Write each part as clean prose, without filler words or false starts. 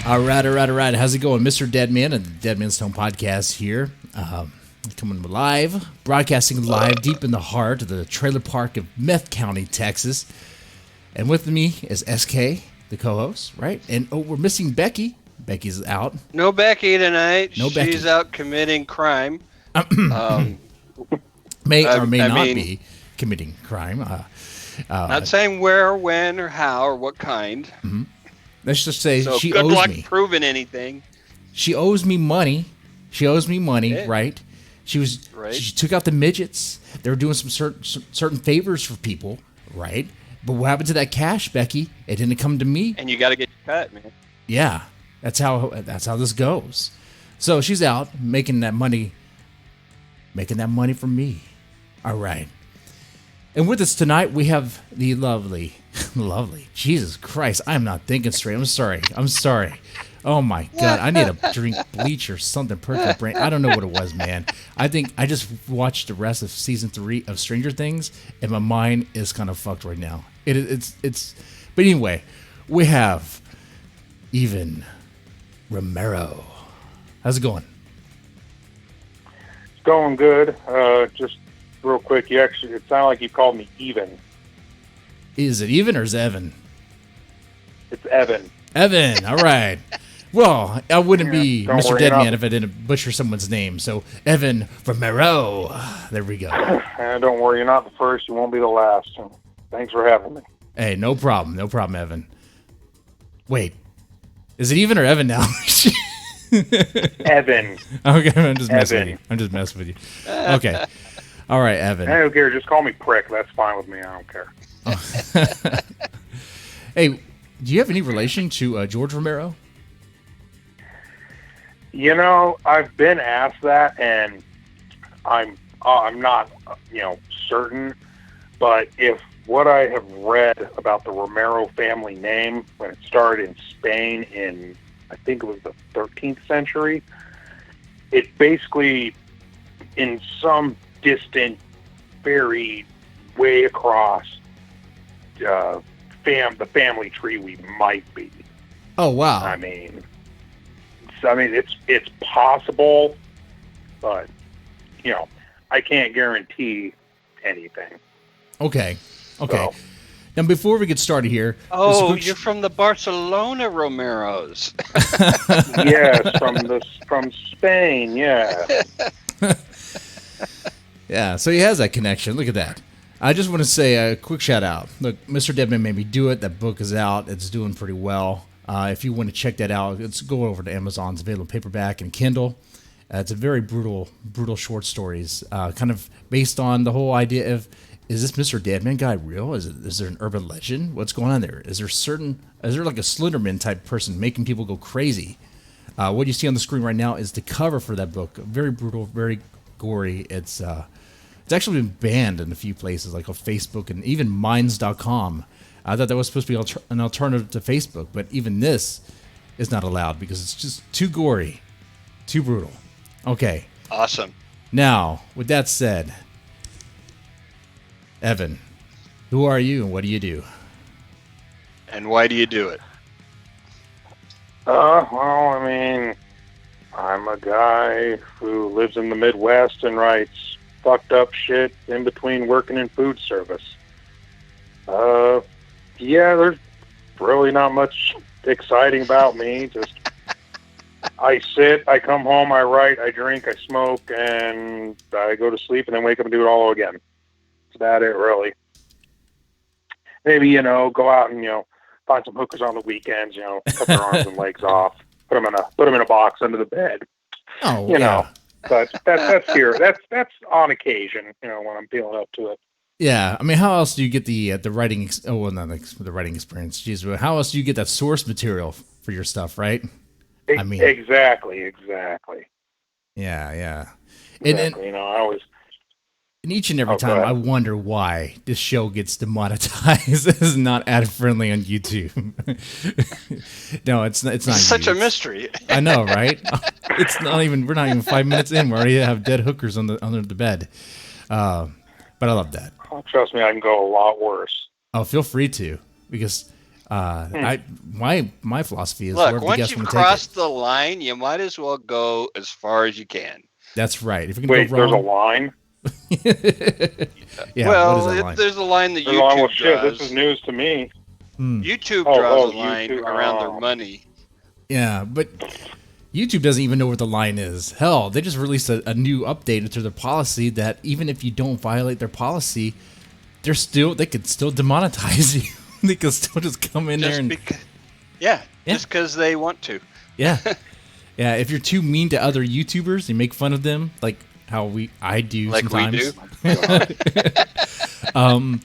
All right. How's it going? Mr. Deadman and the Deadman's Tome podcast here. Coming live, broadcasting live deep in the heart of the trailer park of Meth County, Texas. And with me is SK, the co-host, right? And we're missing Becky. Becky's out. No Becky tonight. No Becky. She's out committing crime. May or may not be committing crime. Not saying where, when, or how, or what kind. Mm-hmm. Let's just say so she good owes luck me. Proving anything. She owes me money. Right? She took out the midgets. They were doing some certain favors for people, right? But what happened to that cash, Becky? It didn't come to me. And you got to get cut, man. Yeah, that's how this goes. So she's out making that money for me. All right. And with us tonight, we have the lovely, Jesus Christ, I'm not thinking straight. I'm sorry. Oh my God, I need a drink bleach or something, perk my brain. I don't know what it was, man. I think I just watched the rest of season 3 of Stranger Things, and my mind is kind of fucked right now. It's. But anyway, we have even Romero. How's it going? It's going good. Just real quick, it sounded like you called me Even. Is it Even or is it Evan? It's Evan. Evan, all right. Well, I wouldn't be Mr. Deadman if I didn't butcher someone's name. So, Evan Romero. There we go. Don't worry, you're not the first. You won't be the last. Thanks for having me. Hey, no problem, Evan. Wait, is it Even or Evan now? Evan. Okay, I'm just messing with you. Okay. All right, Evan. I don't care. Just call me Prick. That's fine with me. I don't care. Hey, do you have any relation to George Romero? You know, I've been asked that, and I'm not, certain. But if what I have read about the Romero family name when it started in Spain in, I think it was the 13th century, it basically, in some distant, very way across the family tree we might be. Oh wow! I mean, it's possible, but I can't guarantee anything. Okay. So. Now, before we get started here, you're from the Barcelona Romeros. Yes, from Spain. Yeah. Yeah, so he has that connection. Look at that. I just want to say a quick shout out. Look, Mr. Deadman made me do it. That book is out. It's doing pretty well. If you want to check that out, let's go over to Amazon. It's available paperback and Kindle. It's a very brutal short stories, kind of based on the whole idea of, is this Mr. Deadman guy real? Is there an urban legend? What's going on there? Is there like a Slenderman type person making people go crazy? What you see on the screen right now is the cover for that book. Very brutal, very gory. It's actually been banned in a few places, like on Facebook and even Minds.com. I thought that was supposed to be an alternative to Facebook, but even this is not allowed because it's just too gory, too brutal. Okay. Awesome. Now, with that said, Evan, who are you and what do you do? And why do you do it? Well, I mean, I'm a guy who lives in the Midwest and writes fucked up shit in between working in food service. There's really not much exciting about me. Just I sit, I come home, I write, I drink, I smoke, and I go to sleep and then wake up and do it all again. That's about it, really. Maybe, go out and, find some hookers on the weekends, cut their arms and legs off, put them in a box under the bed. Oh, yeah. But that's here. That's on occasion, when I'm feeling up to it. Yeah, I mean, how else do you get the writing? The writing experience. Jeez, but how else do you get that source material for your stuff, right? I mean, exactly. Yeah. Exactly. I always. And each and every time, I wonder why this show gets demonetized. This is not ad friendly on YouTube. No, it's not. It's such a mystery. I know, right? It's not even. We're not even 5 minutes in. We already have dead hookers under the bed. But I love that. Oh, trust me, I can go a lot worse. Oh, feel free to, because My philosophy is Look, wherever the once guest you've want to take crossed it. the line, you might as well go as far as you can. That's right. If you're Wait, gonna there's a go wrong, line? yeah. Well, What is that line? there's a line that There's a line, well, YouTube shit, draws. this is news to me. YouTube draws a line YouTube. around their money. Yeah, but YouTube doesn't even know where the line is. Hell, they just released a new update to their policy that even if you don't violate their policy, they could still demonetize you. They could still just come in there and just because they want to. yeah. If you're too mean to other YouTubers, you make fun of them, like how I do Like sometimes. we do.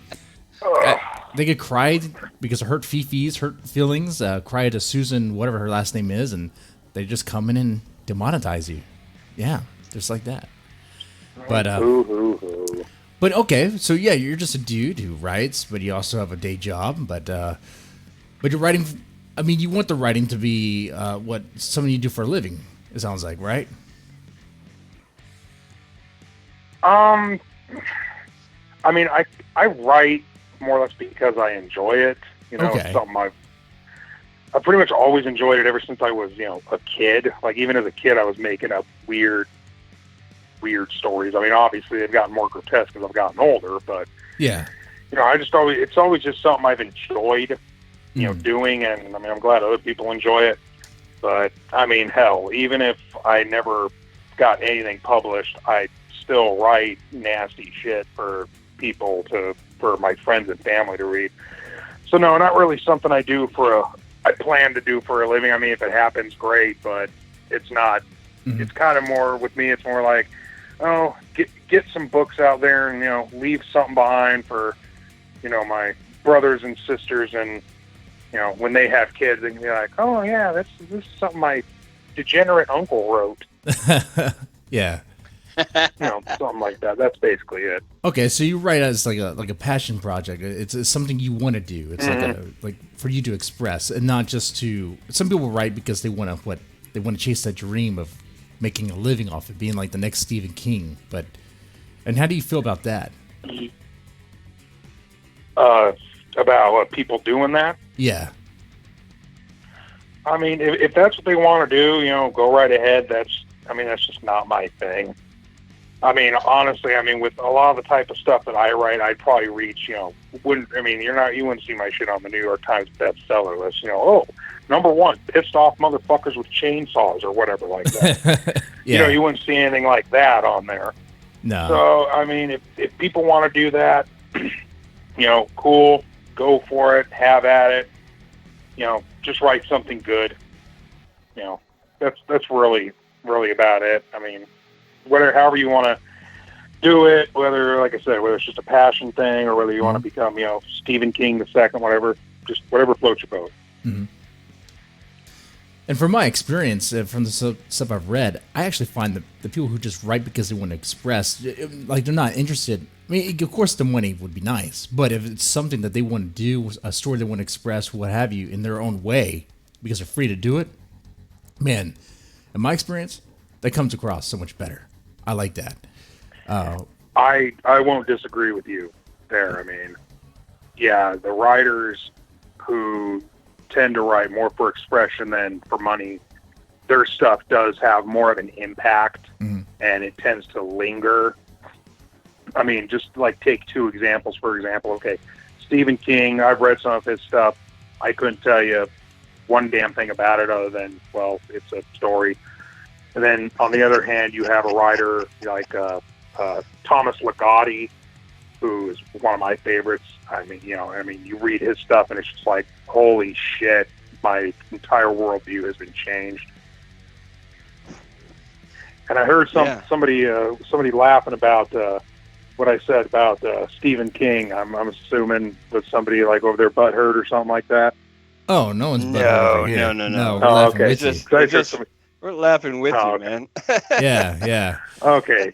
They get cried because of hurt feelings, cry to Susan, whatever her last name is, and they just come in and demonetize you. Yeah, just like that. But but okay, so yeah, you're just a dude who writes, but you also have a day job. But you're writing. I mean, you want the writing to be what something you do for a living. It sounds like, right? I mean, I write more or less because I enjoy it. You know, Okay. It's something I've pretty much always enjoyed it ever since I was, a kid. Like, even as a kid, I was making up weird stories. I mean, obviously, they've gotten more grotesque as I've gotten older, but, Yeah. it's always just something I've enjoyed, doing, and, I mean, I'm glad other people enjoy it. But, I mean, hell, even if I never got anything published, I still write nasty shit for people for my friends and family to read. So no, not really something I plan to do for a living. I mean, if it happens, great, but it's not. Mm-hmm. It's kind of more with me. It's more like, get some books out there and leave something behind for my brothers and sisters, and when they have kids, they can be like, oh yeah, this is something my degenerate uncle wrote. Yeah. Something like that. That's basically it. Okay, so you write as like a passion project. It's something you want to do. It's like for you to express, and not just to. Some people write because they want to chase that dream of making a living off it, being like the next Stephen King. And how do you feel about that? About people doing that. Yeah. I mean, if that's what they want to do, go right ahead. That's just not my thing. I mean, honestly, with a lot of the type of stuff that I write, I'd probably reach, you wouldn't see my shit on the New York Times bestseller list. Number one, pissed off motherfuckers with chainsaws or whatever like that. Yeah. You wouldn't see anything like that on there. No. So, I mean, if people want to do that, cool, go for it, have at it. Just write something good. That's really, really about it. I mean, however you want to do it, whether, like I said, whether it's just a passion thing or whether you want to become, Stephen King the second, whatever, just whatever floats your boat. Mm-hmm. And from my experience, from the stuff I've read, I actually find that the people who just write because they want to express, like they're not interested. I mean, of course, the money would be nice, but if it's something that they want to do, a story they want to express, what have you, in their own way, because they're free to do it, man, in my experience, that comes across so much better. I like that. I won't disagree with you there. I mean, yeah, the writers who tend to write more for expression than for money, their stuff does have more of an impact, and it tends to linger. I mean, just like take two examples, for example. Okay, Stephen King, I've read some of his stuff. I couldn't tell you one damn thing about it other than, well, it's a story. And then on the other hand, you have a writer like Thomas Ligotti, who is one of my favorites. I mean, you read his stuff and it's just like, holy shit, my entire worldview has been changed. And I heard somebody laughing about what I said about Stephen King. I'm assuming that somebody like over there butthurt or something like that. Oh, no one's butthurt over here. No. We're laughing okay. with you. We're laughing with you, okay. man. Yeah. Okay.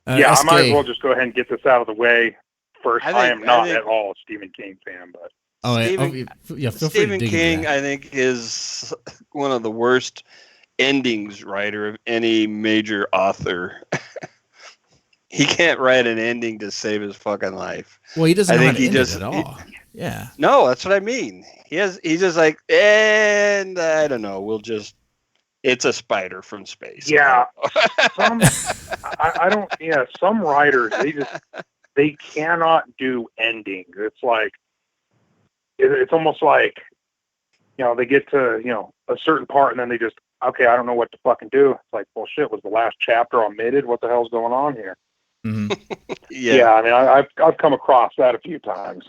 I SK, might as well just go ahead and get this out of the way first. I am not at all a Stephen King fan, but feel free Stephen to dig King, into that. I think, is one of the worst endings writer of any major author. He can't write an ending to save his fucking life. Well, he doesn't know how to he end just it at all. Yeah. No, that's what I mean. he's just like, and I don't know. It's a spider from space. Yeah. I don't. Yeah, some writers they cannot do endings. It's like it's almost like they get to a certain part and then they just okay, I don't know what to fucking do. It's like, well, shit, was the last chapter omitted? What the hell's going on here? Mm-hmm. Yeah. I mean, I've come across that a few times.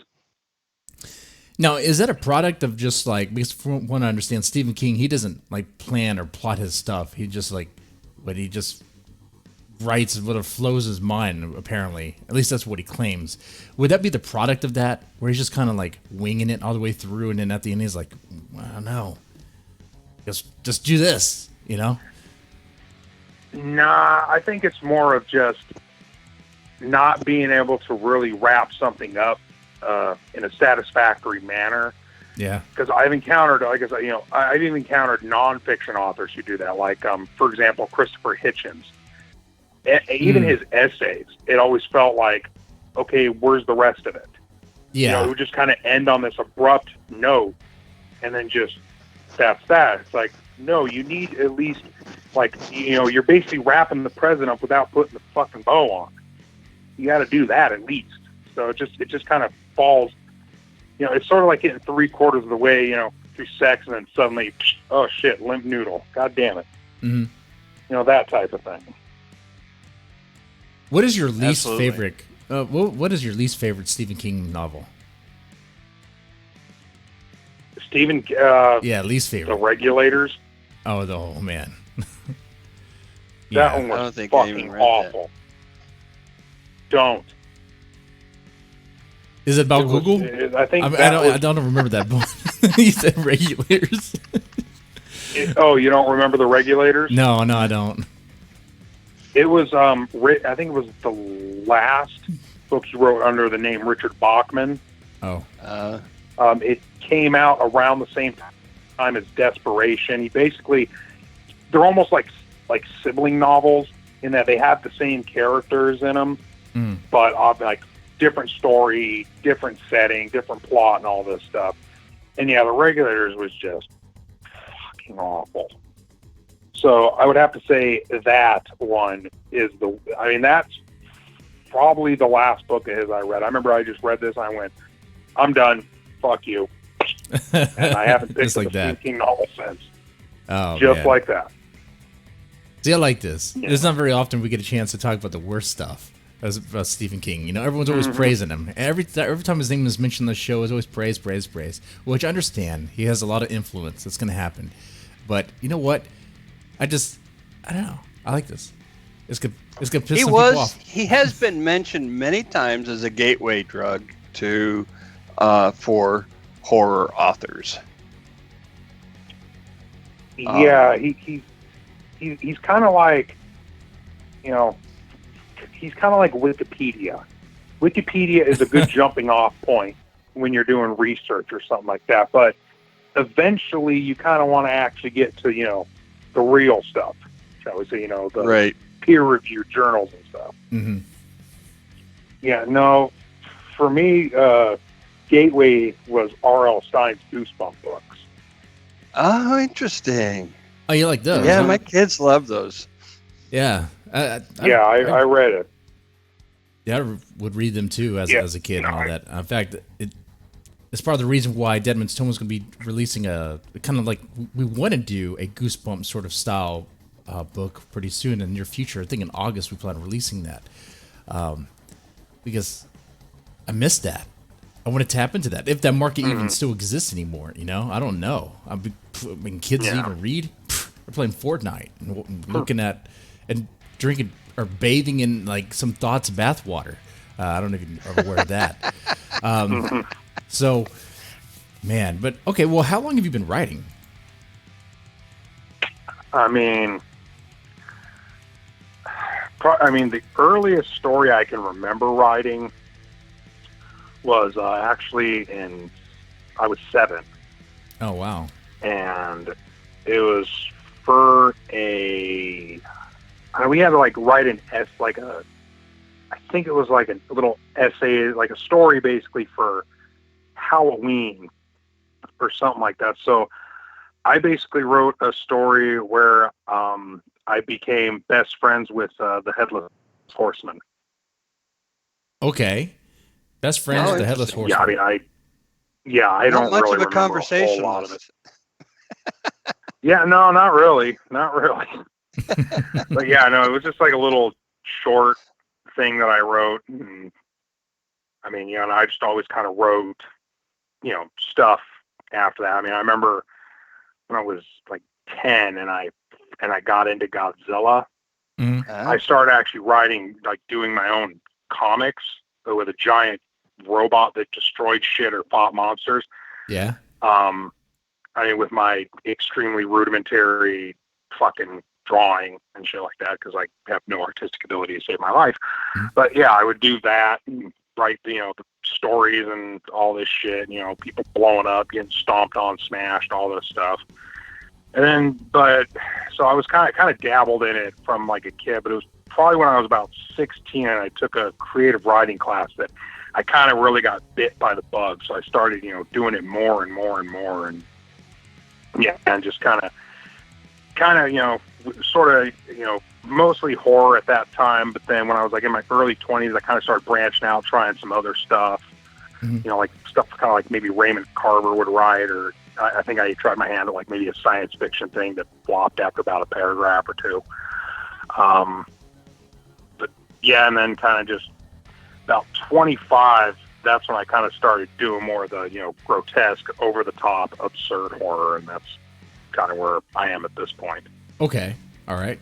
Now, is that a product of just like, because from what I understand, Stephen King, he doesn't like plan or plot his stuff. He just he just writes whatever flows his mind, apparently. At least that's what he claims. Would that be the product of that, where he's just kind of like winging it all the way through, and then at the end he's like, I don't know, just do this, Nah, I think it's more of just not being able to really wrap something up in a satisfactory manner. Yeah. Because I've encountered, like I said, I've even encountered nonfiction authors who do that. Like, for example, Christopher Hitchens. Even his essays, it always felt like, okay, where's the rest of it? Yeah. It would just kind of end on this abrupt note, and then just that's that. It's like, no, you need at least, like, you're basically wrapping the present up without putting the fucking bow on. You got to do that at least. So it just kind of falls. It's sort of like getting 3/4 of the way, through sex, and then suddenly, oh shit, limp noodle. God damn it. Mm-hmm. That type of thing. What is your least Absolutely. favorite? What is your least favorite Stephen King novel? Stephen. Least favorite. The Regulators. Oh man. That one I don't was think I even fucking read awful. Don't. Is it about It was- Google? I think I don't remember that book. You said Regulators. you don't remember The Regulators? No, I don't. It was I think it was the last book he wrote under the name Richard Bachman. Oh. It came out around the same time as Desperation. They're almost like sibling novels in that they have the same characters in them, but like different story, different setting, different plot, and all this stuff. And yeah, The Regulators was just fucking awful. So I would have to say that one is that's probably the last book of his I read. I remember I just read this and I went, I'm done. Fuck you. And I haven't picked up a Stephen King novel since. Oh, just man. like that. See, I like this. Yeah. It's not very often we get a chance to talk about the worst stuff about Stephen King. Everyone's always praising him. Every time his name is mentioned on the show, is always praise, praise, praise. Which I understand. He has a lot of influence. That's going to happen. But you know what? I don't know. I like this. It's gonna piss some people off. He has been mentioned many times as a gateway drug to for horror authors. Yeah, he's kind of like, he's kind of like Wikipedia. Wikipedia is a good jumping off point when you're doing research or something like that. But eventually you kind of want to actually get to, the real stuff, shall we say, the Right. peer-reviewed journals and stuff. Mm-hmm. Yeah, no, for me, Gateway was R.L. Stein's Goosebump books. Oh, interesting. Oh, you like those? Yeah, huh? my kids love those. Yeah. I read it. Yeah, I would read them too as a kid and all that. In fact, it's part of the reason why Deadman's Tome is going to be releasing a kind of like, we want to do a Goosebump sort of style book pretty soon in the near future. I think in August we plan on releasing that because I missed that. I want to tap into that. If that market even still exists anymore, I don't know. I mean, kids even read. They're playing Fortnite and looking at and drinking or bathing in like some thoughts bathwater. I don't know if you're aware of that. So, man, but okay. Well, how long have you been writing? I mean, the earliest story I can remember writing was actually I was 7. Oh, wow. And it was for we had to like write an I think it was like a little essay, like a story basically for Halloween or something like that. So I basically wrote a story where I became best friends with the Headless Horseman. Okay. Best friends with the Headless interesting. Horseman. I Not don't much really of a remember a whole conversationalist. lot of it. Yeah, no, not really. But yeah, no, it was just like a little short thing that I wrote. And, I mean, and I just always kind of wrote, stuff after that. I mean, I remember when I was like 10 and I got into Godzilla. Mm-hmm. I started actually writing, like doing my own comics with a giant robot that destroyed shit or fought monsters. Yeah. I mean, with my extremely rudimentary fucking drawing and shit like that, because I have no artistic ability to save my life. Mm-hmm. But yeah, I would do that and write, the stories and all this shit, people blowing up, getting stomped on, smashed, all this stuff. And then, so I was kind of dabbled in it from like a kid, but it was probably when I was about 16 and I took a creative writing class that I kind of really got bit by the bug. So I started, doing it more and more and more. And yeah, and just kind of, sort of, mostly horror at that time. But then when I was like in my early 20s, I kind of started branching out, trying some other stuff, Mm-hmm. like stuff kind of like maybe Raymond Carver would write, or I think I tried my hand at like maybe a science fiction thing that flopped after about a paragraph or two. But yeah, and then kind of just about 25, that's when I kind of started doing more of the, grotesque, over the top, absurd horror. And that's kind of where I am at this point. Okay. All right.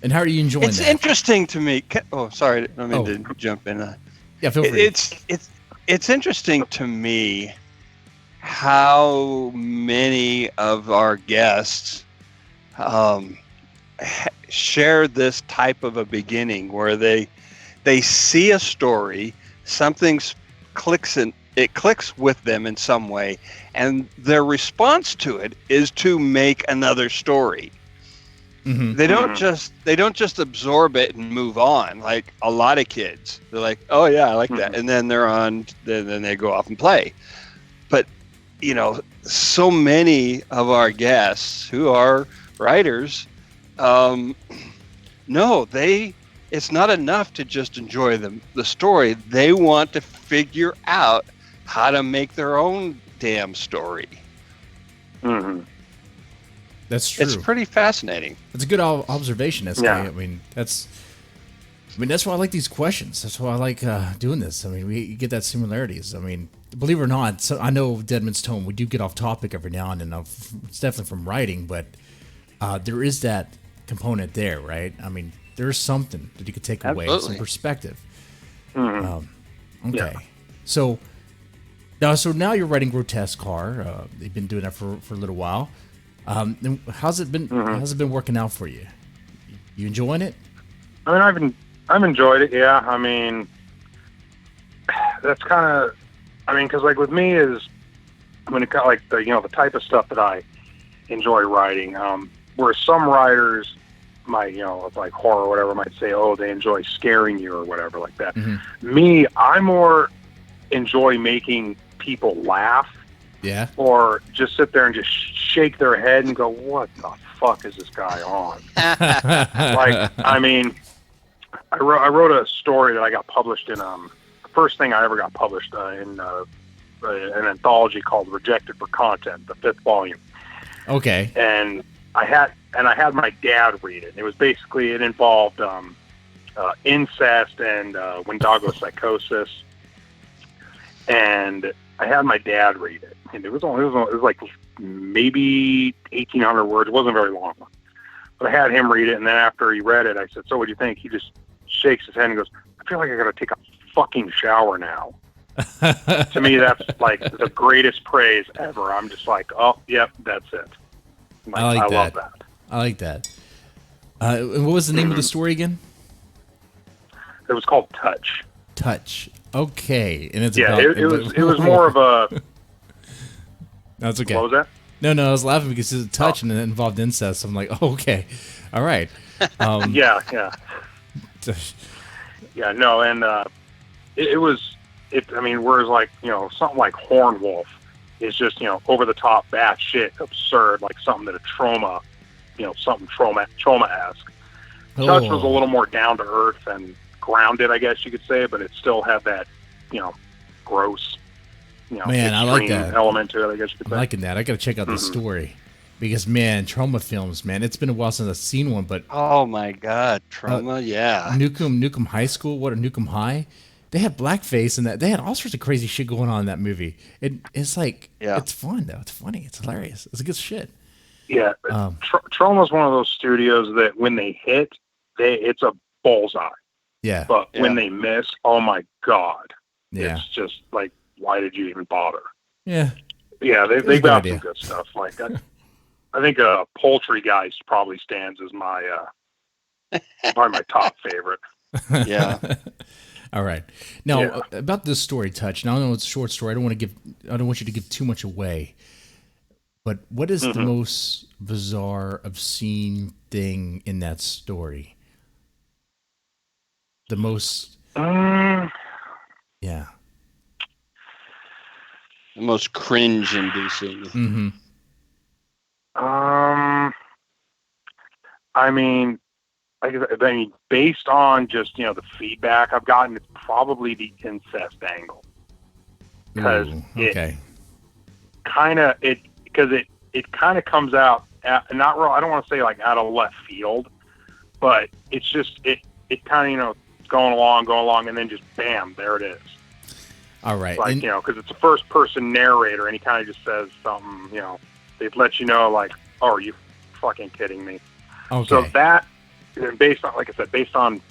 And how are you enjoying It's that? interesting to me. Oh, sorry. I mean to jump in. Yeah, feel free. It's interesting to me how many of our guests share this type of a beginning where they see a story, something clicks with them in some way, and their response to it is to make another story. Mm-hmm. They don't just absorb it and move on like a lot of kids. They're like, oh yeah, I like that, and then then they go off and play. But so many of our guests who are writers, it's not enough to just enjoy the story. They want to figure out how to make their own damn story. Mm-hmm. That's true. It's pretty fascinating. That's a good observation, SK. Yeah. I mean, that's why I like these questions. That's why I like doing this. I mean, we get that similarities. I mean, believe it or not, so I know Deadman's Tome, we do get off topic every now and then. It's definitely from writing, but there is that component there, right? I mean, there's something that you could take away, some perspective. Mm-hmm. Okay. Yeah. So now you're writing Grotesque horror. You've been doing that for a little while. And how's it been? Mm-hmm. How's it been working out for you? You enjoying it? I mean, I've enjoyed it. Yeah. I mean, that's kind of, because like with me is when it got like the the type of stuff that I enjoy writing. Where some writers might like horror or whatever might say, oh, they enjoy scaring you or whatever like that. Mm-hmm. Me, I more enjoy making people laugh. Yeah. Or just sit there and just shake their head and go, what the fuck is this guy on? Like, I mean, I wrote a story that I got published in, the first thing I ever got published in an anthology called Rejected for Content, the 5th volume. Okay. And I had my dad read it. It was basically, it involved incest and Wendigo psychosis. And I had my dad read it, and it was like maybe 1,800 words. It wasn't very long, but I had him read it, and then after he read it, I said, "So what do you think?" He just shakes his head and goes, "I feel like I got to take a fucking shower now." To me, that's like the greatest praise ever. I'm just like, "Oh, yep, that's it." I like that. love that. I like that. And what was the name of the story again? It was called Touch. Touch. Okay, and it's Yeah, about, it was more of a. That's okay. What was that? No, I was laughing because it's a touch and it involved incest. I'm like, oh, okay, all right. Yeah. Yeah, no, and it was. I mean, whereas like something like Hornwolf is just, over the top, batshit absurd, like something that something trauma-esque. Touch was a little more down to earth and grounded, I guess you could say, but it still had that, gross, man, I like that element to it, I guess you could say. I'm liking that. I got to check out the story because, man, trauma films, man, it's been a while since I've seen one, but oh my God, trauma, yeah. Nukem High School, Nukem High? They had blackface and that. They had all sorts of crazy shit going on in that movie. It's like, it's fun though. It's funny. It's hilarious. It's good shit. Yeah, Troma is one of those studios that when they hit, it's a bullseye. Yeah. But when they miss, oh my God. Yeah. It's just like, why did you even bother? Yeah. Yeah, they got some good stuff. Like I think Poultry Guys probably stands as my probably my top favorite. Yeah. All right. Now about this story, Touch. Now I know it's a short story. I don't want you to give too much away. But what is the most bizarre, obscene thing in that story? The most. Yeah. The most cringe-inducing. Mm-hmm. I mean, based on just the feedback I've gotten, it's probably the incest angle because it kind of comes out not real. I don't want to say like out of left field, but it's just it kind of going along, and then just bam, there it is. All right, like because it's a first person narrator, and he kind of just says something. They'd let you know like, oh, are you fucking kidding me? Okay. So that, based on, like I said, based on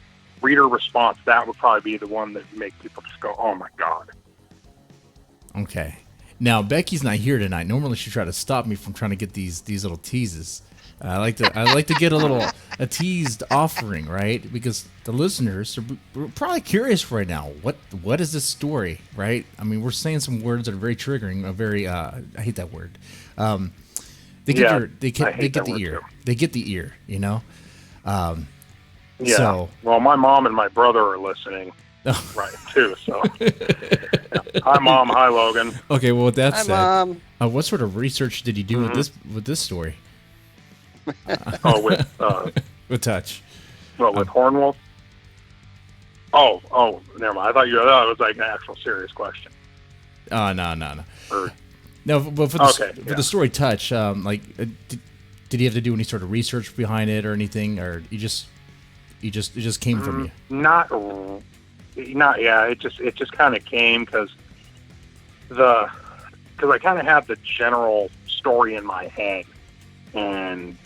reader response, that would probably be the one that would make people just go, oh my God. Okay. Now Becky's not here tonight. Normally she try to stop me from trying to get these little teases. I like to get a teased offering, right? Because the listeners are probably curious right now. What is this story, right? I mean, we're saying some words that are very triggering. I hate that word. They get the ear. They get the ear. So, well, my mom and my brother are listening, right, too. So, hi, Mom. Hi, Logan. Okay. Well, with that said, Mom. What sort of research did you do with this story? With Touch. What, with Hornwolf? Oh, never mind. I thought it was like an actual serious question. Oh, no. No, but for the story Touch, did you have to do any sort of research behind it or anything, or it just came from you? Not. Yeah. It just kind of came because I kind of have the general story in my head, and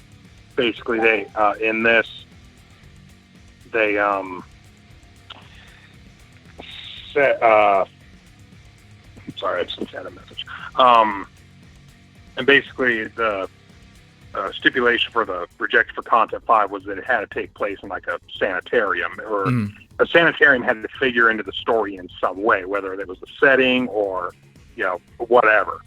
basically they sorry, I just had a message. And basically the stipulation for the Rejected for Content 5 was that it had to take place in like a sanitarium, or a sanitarium had to figure into the story in some way, whether it was the setting or, whatever.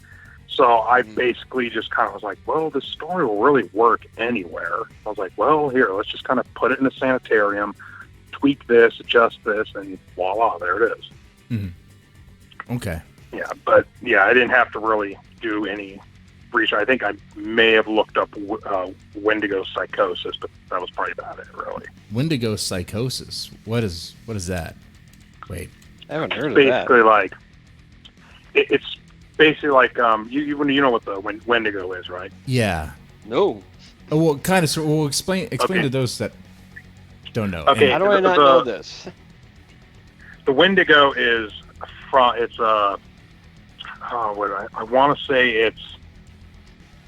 So I basically just kind of was like, well, this story will really work anywhere. I was like, well, here, let's just kind of put it in a sanitarium, tweak this, adjust this, and voila, there it is. Mm-hmm. Okay. Yeah, but I didn't have to really do any research. I think I may have looked up Wendigo psychosis, but that was probably about it, really. Wendigo psychosis. What is that? Wait, I haven't heard of basically that. Like it's basically like you know what the Wendigo is, right? Yeah. No. Oh, well, kind of. So, well, explain to those that don't know. Okay. How do I not know this? The Wendigo is I want to say it's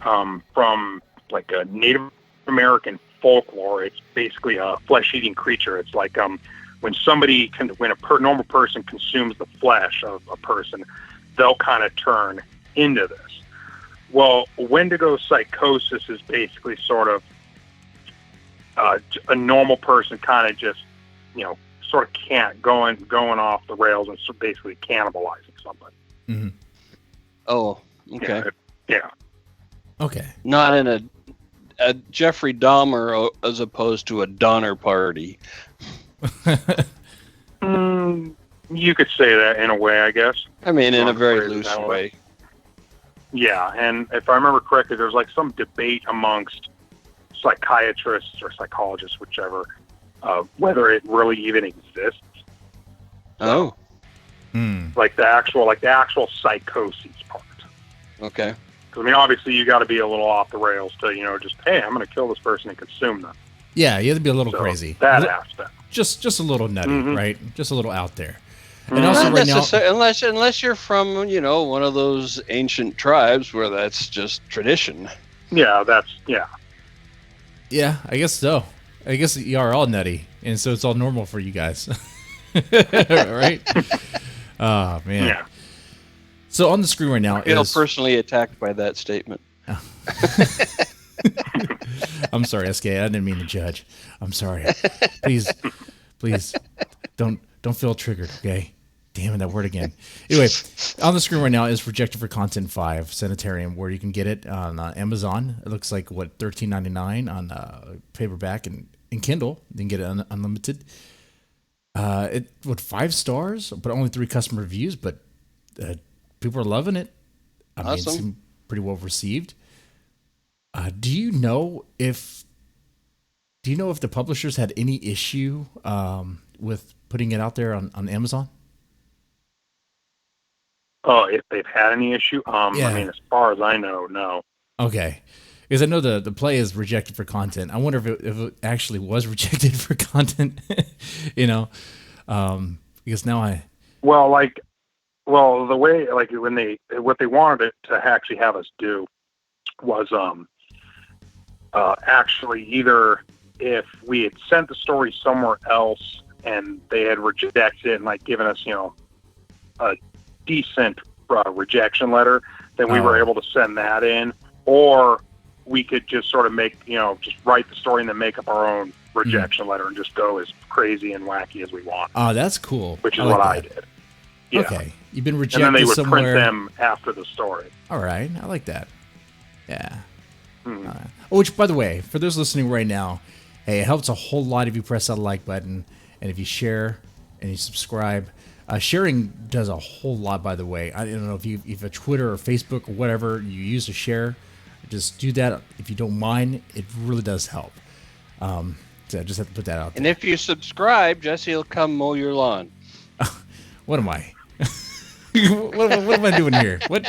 from like a Native American folklore. It's basically a flesh-eating creature. It's like when a normal person consumes the flesh of a person, they'll kind of turn into this. Well, Wendigo psychosis is basically sort of a normal person kind of just, sort of can't going off the rails and so basically cannibalizing somebody. Mm-hmm. Oh, okay. Yeah. Okay. Not in a Jeffrey Dahmer as opposed to a Donner Party. You could say that in a way, I guess. I mean, in a very loose way. Yeah, and if I remember correctly, there's like some debate amongst psychiatrists or psychologists, whichever, whether it really even exists. Oh, Like the actual psychosis part. okay. Because I mean, obviously, you got to be a little off the rails to, just, hey, I'm going to kill this person and consume them. Yeah, you have to be a little So, crazy. That aspect. Just a little nutty, right? Just a little out there. And Mhm. also Not right now, necessarily, unless you're from one of those ancient tribes where that's just tradition. Yeah, yeah, I guess so. I guess you are all nutty, and so it's all normal for you guys, right? Oh man. Yeah. So on the screen right now I feel is. personally attacked by that statement. I'm sorry, SK. I didn't mean to judge. I'm sorry. Please, don't feel triggered. Okay. Damn it, that word again. Anyway, on the screen right now is Rejected for Content 5 Sanitarium, where you can get it on Amazon. It looks like $13.99 on paperback and Kindle. You can get it unlimited. It 5 stars, but only 3 customer reviews. But people are loving it. I mean, Awesome. it's been pretty well received. Do you know if the publishers had any issue with putting it out there on Amazon? Oh, if they've had any issue? Yeah. I mean, as far as I know, no. Okay. Because I know the play is rejected for content. I wonder if it actually was rejected for content, because now the way, like, what they wanted it to actually have us do was, actually either if we had sent the story somewhere else and they had rejected it and like given us, a decent rejection letter, then we were able to send that in, or we could just sort of make, just write the story and then make up our own rejection letter and just go as crazy and wacky as we want. Oh, that's cool. Which is like what that. I did. Yeah. Okay. You've been rejected And then they would somewhere. print them after the story. All right. I like that. Yeah. Hmm. Which, by the way, for those listening right now, hey, it helps a whole lot if you press that like button and if you share and you subscribe. Sharing does a whole lot, by the way. I don't know if you have Twitter or Facebook or whatever you use to share. Just do that if you don't mind. It really does help. So I just have to put that out there. And if you subscribe, Jesse will come mow your lawn. What am I? what am I doing here? What?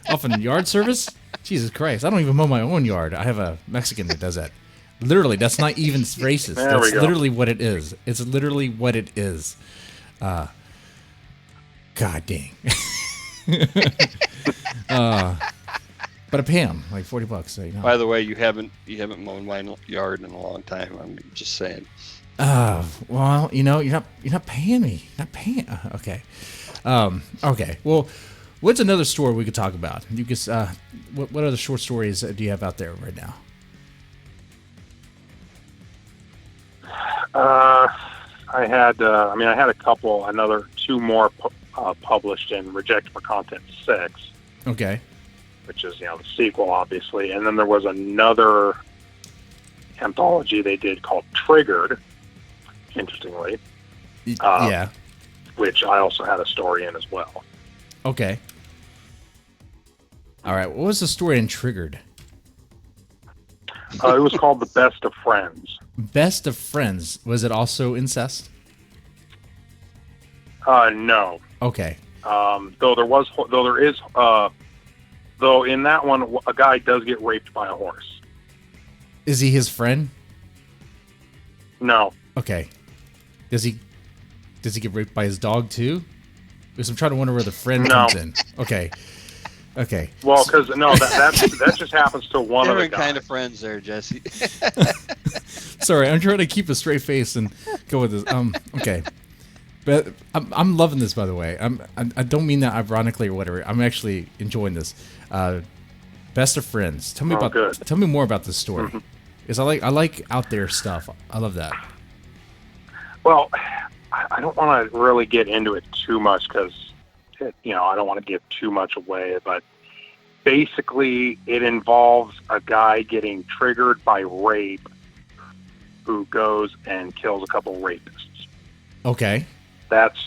Off in yard service? Jesus Christ. I don't even mow my own yard. I have a Mexican that does that. Literally, that's not even racist. There That's we go. literally what it is. It's literally what it is. God dang. But I pay him like $40. So, By the way, you haven't mown my yard in a long time. I'm just saying. Well, you're not paying me. You're not paying. Okay. Okay. Well, what's another story we could talk about? You guess. What other short stories do you have out there right now? I had a couple, two more published in Rejected for Content 6, Okay. which is, the sequel, obviously. And then there was another anthology they did called Triggered, interestingly, Yeah. which I also had a story in as well. Okay. All right. What was the story in Triggered? It was called The Best of Friends. Best of Friends. Was it also incest? No. Okay. Though in that one, a guy does get raped by a horse. Is he his friend? No. Okay. Does he get raped by his dog too? Because I'm trying to wonder where the friend No. comes in. Okay. Okay. Well, because that just happens to one of the Different guys. kind of friends there, Jesse. Sorry, I'm trying to keep a straight face and go with this. Okay. But I'm loving this, by the way. I don't mean that ironically or whatever. I'm actually enjoying this. Best of Friends. Tell me Good. Tell me more about this story. Because I like out there stuff. I love that. Well, I don't want to really get into it too much because, I don't want to give too much away. But basically, it involves a guy getting triggered by rape who goes and kills a couple rapists. Okay. That's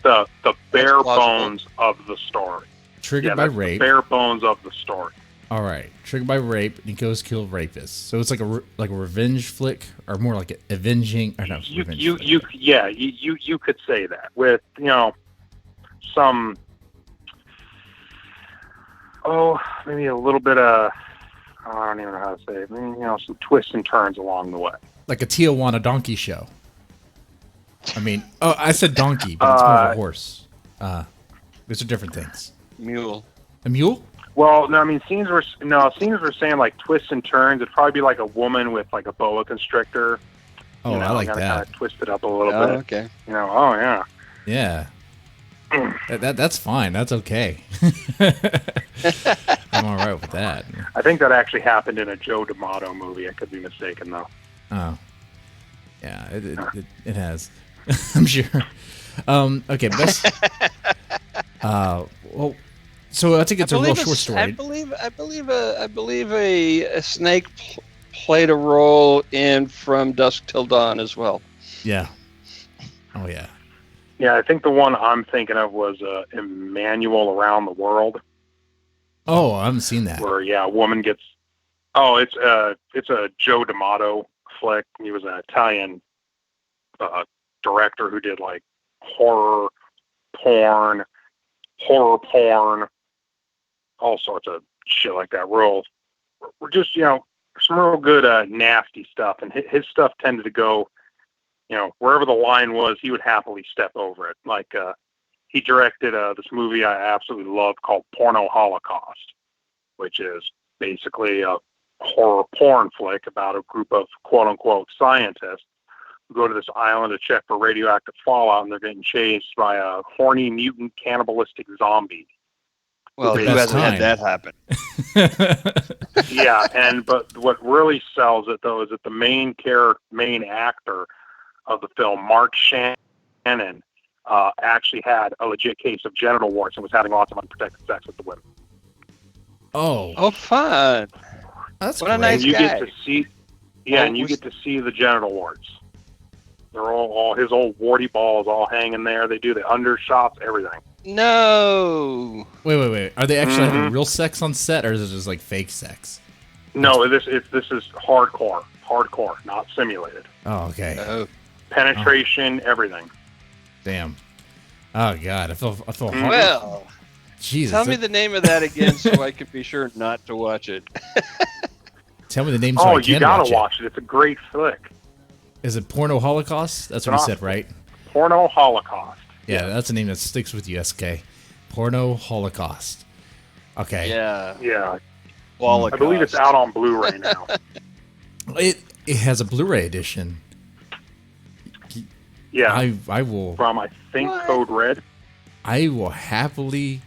the bare plausible. bones of the story. triggered by that's rape. the bare bones of the story. All right, triggered by rape, and he goes kill rapists. So it's like a revenge flick, or more like avenging. Or no, you could say that with some maybe a little bit of I don't even know how to say it. Some twists and turns along the way. Like a Tijuana donkey show. I mean, I said donkey, but it's more of a horse. Those are different things. Mule. A mule? Well, no, I mean, scenes were saying like twists and turns. It'd probably be like a woman with like a boa constrictor. Oh, I like that. Kind of twist it up a little bit. Okay. Oh yeah. Yeah. That's fine. That's okay. I'm all right with that. I think that actually happened in a Joe D'Amato movie. I could be mistaken though. Oh. Yeah, it has. I'm sure. Okay, best. Well, so I think it's a real short story. I believe a snake played a role in From Dusk Till Dawn as well. Yeah. Oh yeah. Yeah, I think the one I'm thinking of was Emmanuel Around the World. Oh, I haven't seen that. Where a woman gets. Oh, it's a Joe D'Amato flick. He was an Italian director who did like horror porn, all sorts of shit like that. We're just some real good nasty stuff, and his stuff tended to go. Wherever the line was, he would happily step over it. Like, he directed this movie I absolutely love called Porno Holocaust, which is basically a horror porn flick about a group of quote-unquote scientists who go to this island to check for radioactive fallout, and they're getting chased by a horny, mutant, cannibalistic zombie. Well, who hasn't had that happen? Yeah, but what really sells it, though, is that the main actor of the film, Mark Shannon, actually had a legit case of genital warts and was having lots of unprotected sex with the women. Oh, fun! That's what great. a nice and you guy. get to see, and you get to see the genital warts. They're all his old warty balls all hanging there. They do the undershots, everything. No. Wait. Are they actually having real sex on set, or is it just like fake sex? No, this is hardcore, not simulated. Oh, okay. Penetration, everything. Damn. Oh God, I feel hard. Well, Jesus. Tell me the name of that again, so I can be sure not to watch it. Tell me the name. So I can you gotta watch it. It's a great flick. Is it Porno Holocaust? That's what you said, right? Porno Holocaust. Yeah, that's a name that sticks with you, SK. Porno Holocaust. Okay. Yeah. Holocaust. I believe it's out on Blu-ray now. It has a Blu-ray edition. Yeah. I will. From, I think, Code Red. I will happily.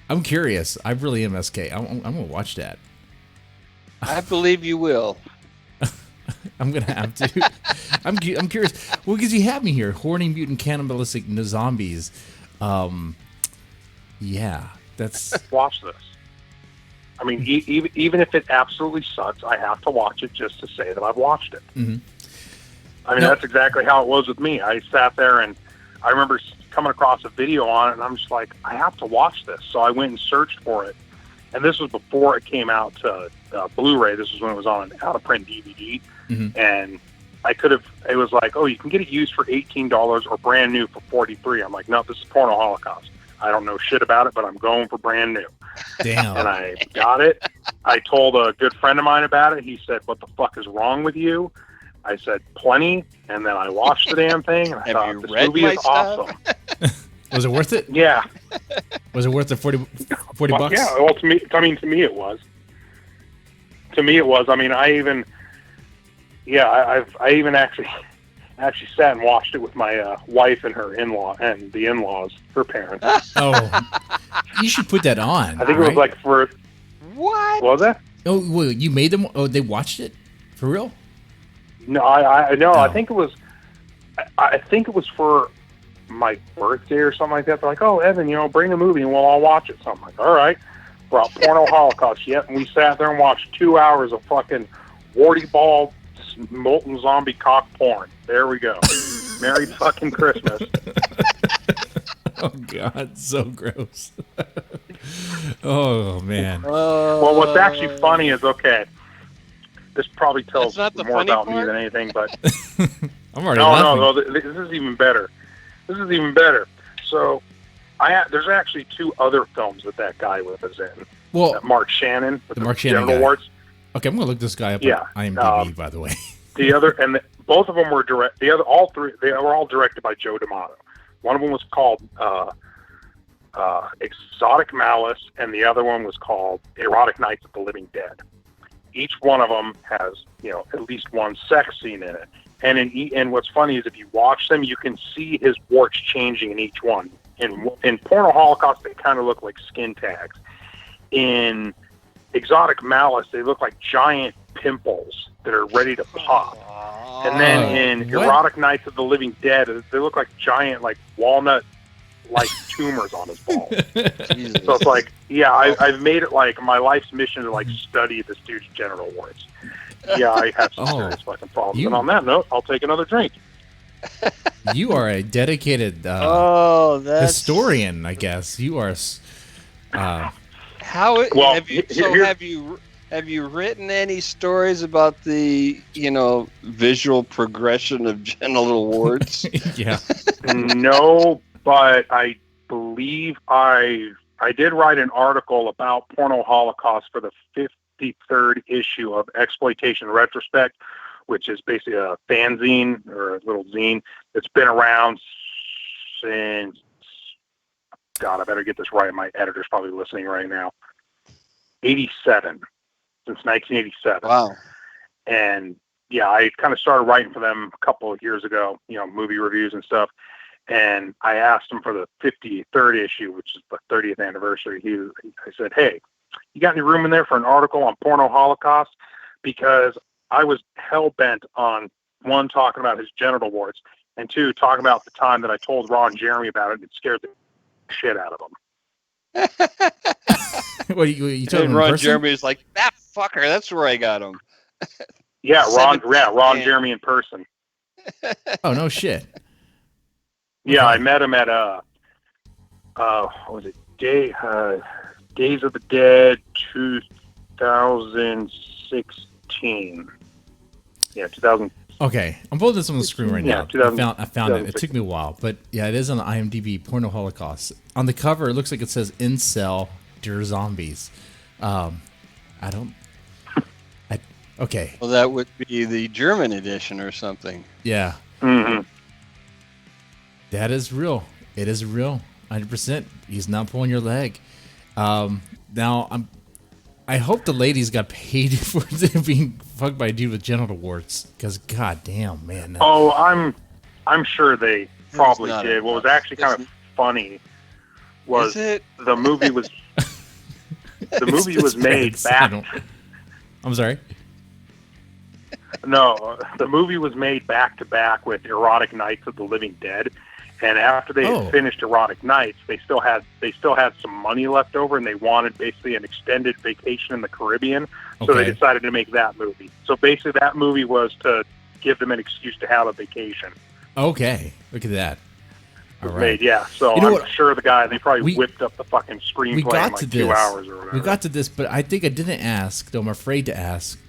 I'm curious. I really am, SK. I'm going to watch that. I believe you will. I'm going to have to. I'm curious. Well, because you have me here. Horny mutant cannibalistic zombies. Yeah. That's. Watch this. I mean, even if it absolutely sucks, I have to watch it just to say that I've watched it. Mm-hmm. I mean, that's exactly how it was with me. I sat there and I remember coming across a video on it, and I'm just like, I have to watch this. So I went and searched for it. And this was before it came out to Blu-ray. This was when it was on an out-of-print DVD. Mm-hmm. And it was like, you can get it used for $18 or brand new for $43. I'm like, no, this is Porno Holocaust. I don't know shit about it, but I'm going for brand new. Damn. And I got it. I told a good friend of mine about it. He said, what the fuck is wrong with you? I said, plenty. And then I watched the damn thing, and I thought, this movie is awesome. Was it worth it? Yeah. Was it worth the 40 bucks? Yeah, well, to me it was. To me it was. I mean, I even actually sat and watched it with my wife and her in-laws, her parents. Oh, you should put that on. I think it was like for... What? Was that? Oh, well, you made them... Oh, they watched it? For real? No, I think it was... I think it was for my birthday or something like that. They're like, oh, Evan, bring the movie and we'll all watch it. So I'm like, all right. Brought Porno Holocaust yet, and we sat there and watched 2 hours of fucking warty ball molten zombie cock porn. There we go. Merry fucking Christmas. Oh God, so gross. Oh man. Well, what's actually funny is, okay, this probably tells That's not the more funny about me part? than anything, but I'm already no, laughing. this is even better. This is even better. So, there's actually 2 other films that guy was in. Well, Mark Shannon with the Mark Shannon genital guy. warts. Okay, I'm gonna look this guy up Yeah, on IMDb, by the way. The other, and both of them were direct. All 3, they were all directed by Joe D'Amato. One of them was called Exotic Malice, and the other one was called Erotic Nights of the Living Dead. Each one of them has, at least one sex scene in it. And what's funny is if you watch them, you can see his warts changing in each one. In Porno Holocaust, they kind of look like skin tags. In Exotic Malice, they look like giant pimples that are ready to pop. And then in what? Erotic Nights of the Living Dead, they look like giant, like walnut-like tumors on his balls. Jesus. So it's like, yeah, I've made it like my life's mission to like study this dude's genital warts. Yeah, I have some serious fucking problems. And on that note, I'll take another drink. You are a dedicated that's historian, I guess. You are. How Well, have you written any stories about the visual progression of genital warts? Yeah. No, but I believe I did write an article about Porno Holocaust for the 53rd issue of Exploitation Retrospect, which is basically a fanzine or a little zine that's been around since, God, I better get this right. My editor's probably listening right now. 87, since 1987. Wow. And yeah, I kind of started writing for them a couple of years ago, movie reviews and stuff. And I asked him for the 53rd issue, which is the 30th anniversary. I said, hey, you got any room in there for an article on Porno Holocaust? Because I was hell-bent on, 1, talking about his genital warts, and 2, talking about the time that I told Ron Jeremy about it. It scared the shit out of him. What you told him in Ron person? Jeremy is like, that fucker, that's where I got him. Yeah, Ron Yeah. Jeremy in person. Oh, no shit. Yeah, I met him at what was it? Days of the Dead 2016. Yeah, 2000. Okay, I'm pulling this on the screen right now. I found it. It took me a while, but yeah, it is on IMDb. Porno Holocaust. On the cover, it looks like it says "Incel, Dear Zombies." Okay. Well, that would be the German edition or something. Yeah. Mm-hmm. That is real. It is real. 100%. He's not pulling your leg. Now, I hope the ladies got paid for being fucked by a dude with genital warts. Because, goddamn, man. Oh, I'm sure they probably not did. What was enough. actually kind of funny was Is it? the movie was It's made bad. back. I'm sorry. No, the movie was made back to back with Erotic Nights of the Living Dead, and after they had finished Erotic Nights, they still had some money left over, and they wanted basically an extended vacation in the Caribbean, so they decided to make that movie. So basically, that movie was to give them an excuse to have a vacation. Okay, look at that. All right. Made, yeah. So I'm sure they probably whipped up the fucking screenplay in like 2 hours or whatever. We got to this, but I think I didn't ask, though I'm afraid to ask.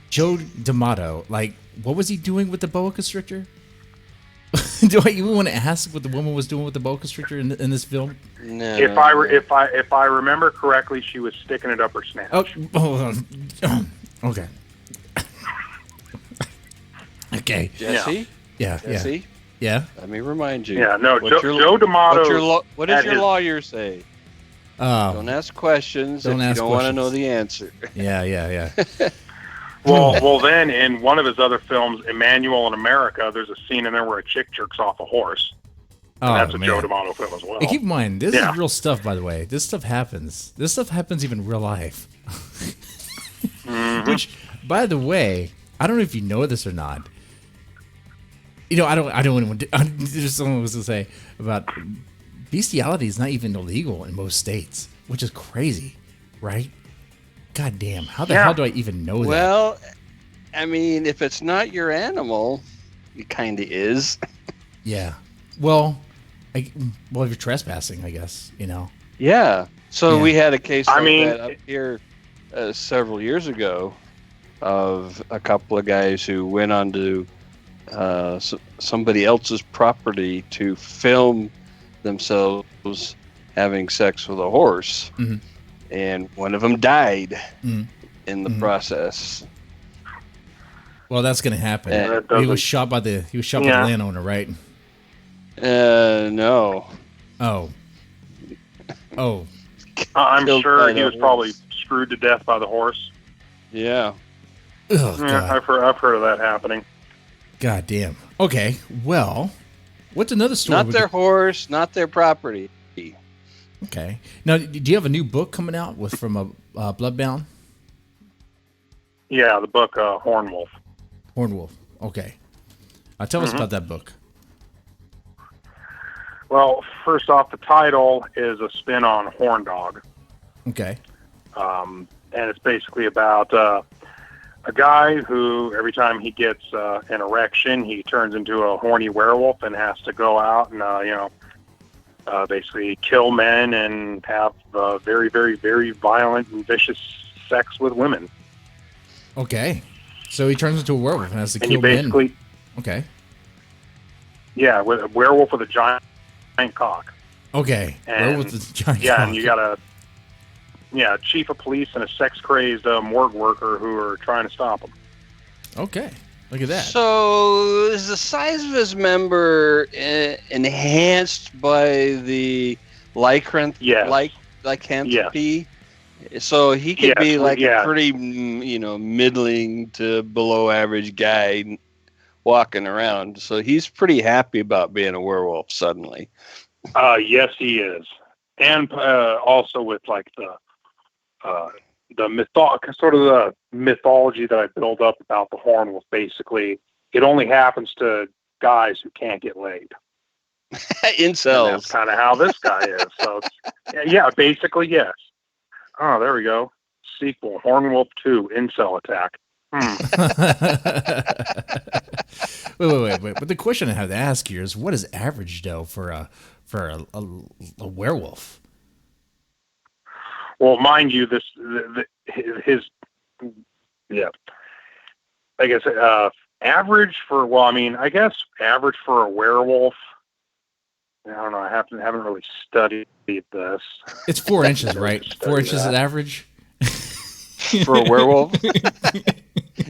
Joe D'Amato, like, what was he doing with the boa constrictor? Do I even want to ask what the woman was doing with the boa constrictor in this film? No. If I remember correctly, she was sticking it up her snatch. Oh, okay. Okay. Jesse? Yeah. Jesse? Yeah. Let me remind you. Yeah, no, Joe D'Amato. What does your lawyer say? Don't ask questions if you don't want to know the answer. Yeah. Well, then in one of his other films, Emmanuel in America, there's a scene in there where a chick jerks off a horse. And that's a Joe D'Amato film as well. Hey, keep in mind, this is real stuff, by the way. This stuff happens. This stuff happens even in real life. Which, by the way, I don't know if you know this or not. I don't want to. There's someone was to say about bestiality is not even illegal in most states, which is crazy, right? God damn! How the hell do I even know that? Well, I mean, if it's not your animal, it kind of is. Yeah. Well, if you're trespassing, I guess Yeah. So Yeah. we had a case I like mean, that up here several years ago of a couple of guys who went onto somebody else's property to film themselves having sex with a horse, Mhm. and one of them died Mhm. in the Mhm. process. Well, that's gonna happen. Yeah, that He doesn't- was shot by the Yeah. landowner, right? No. Oh. Oh. I'm Killed sure by he the was probably horse. screwed to death by the horse. Yeah. Oh Yeah, God. I've heard of that happening. God damn. Okay. Well, what's another story? Not their horse, not their property. Okay. Now, do you have a new book coming out from a Bloodbound? Yeah, the book Hornwolf. Hornwolf. Okay. Tell us about that book. Well, first off, the title is a spin on Horn Dog. Okay. And it's basically about a guy who, every time he gets an erection, he turns into a horny werewolf and has to go out and, basically kill men and have very, very, very violent and vicious sex with women. Okay. So he turns into a werewolf and has to And you kill men. basically, Okay. yeah, with a werewolf with a giant cock. Okay. And, Werewolf with a giant Yeah, cock. and you got a chief of police and a sex-crazed morgue worker who are trying to stop him. Okay. Look at that. So is the size of his member enhanced by the lycanthropy? Yes. Lycanthropy? So he could be Yes, like yeah. a pretty, middling to below average guy walking around. So he's pretty happy about being a werewolf suddenly. Yes, he is, and also with like the mythology that I built up about the Hornwolf. Basically, it only happens to guys who can't get laid. And that's Incels. kind of how this guy is. So, yeah, basically, yes. Oh, there we go. Sequel: Hornwolf 2: Incel Attack. Wait. But the question I have to ask here is, what is average though for a werewolf? Well, mind you, his I guess average for I guess average for a werewolf. I don't know. I haven't really studied this. It's 4 inches, right? Study 4 inches that. is average. For a werewolf.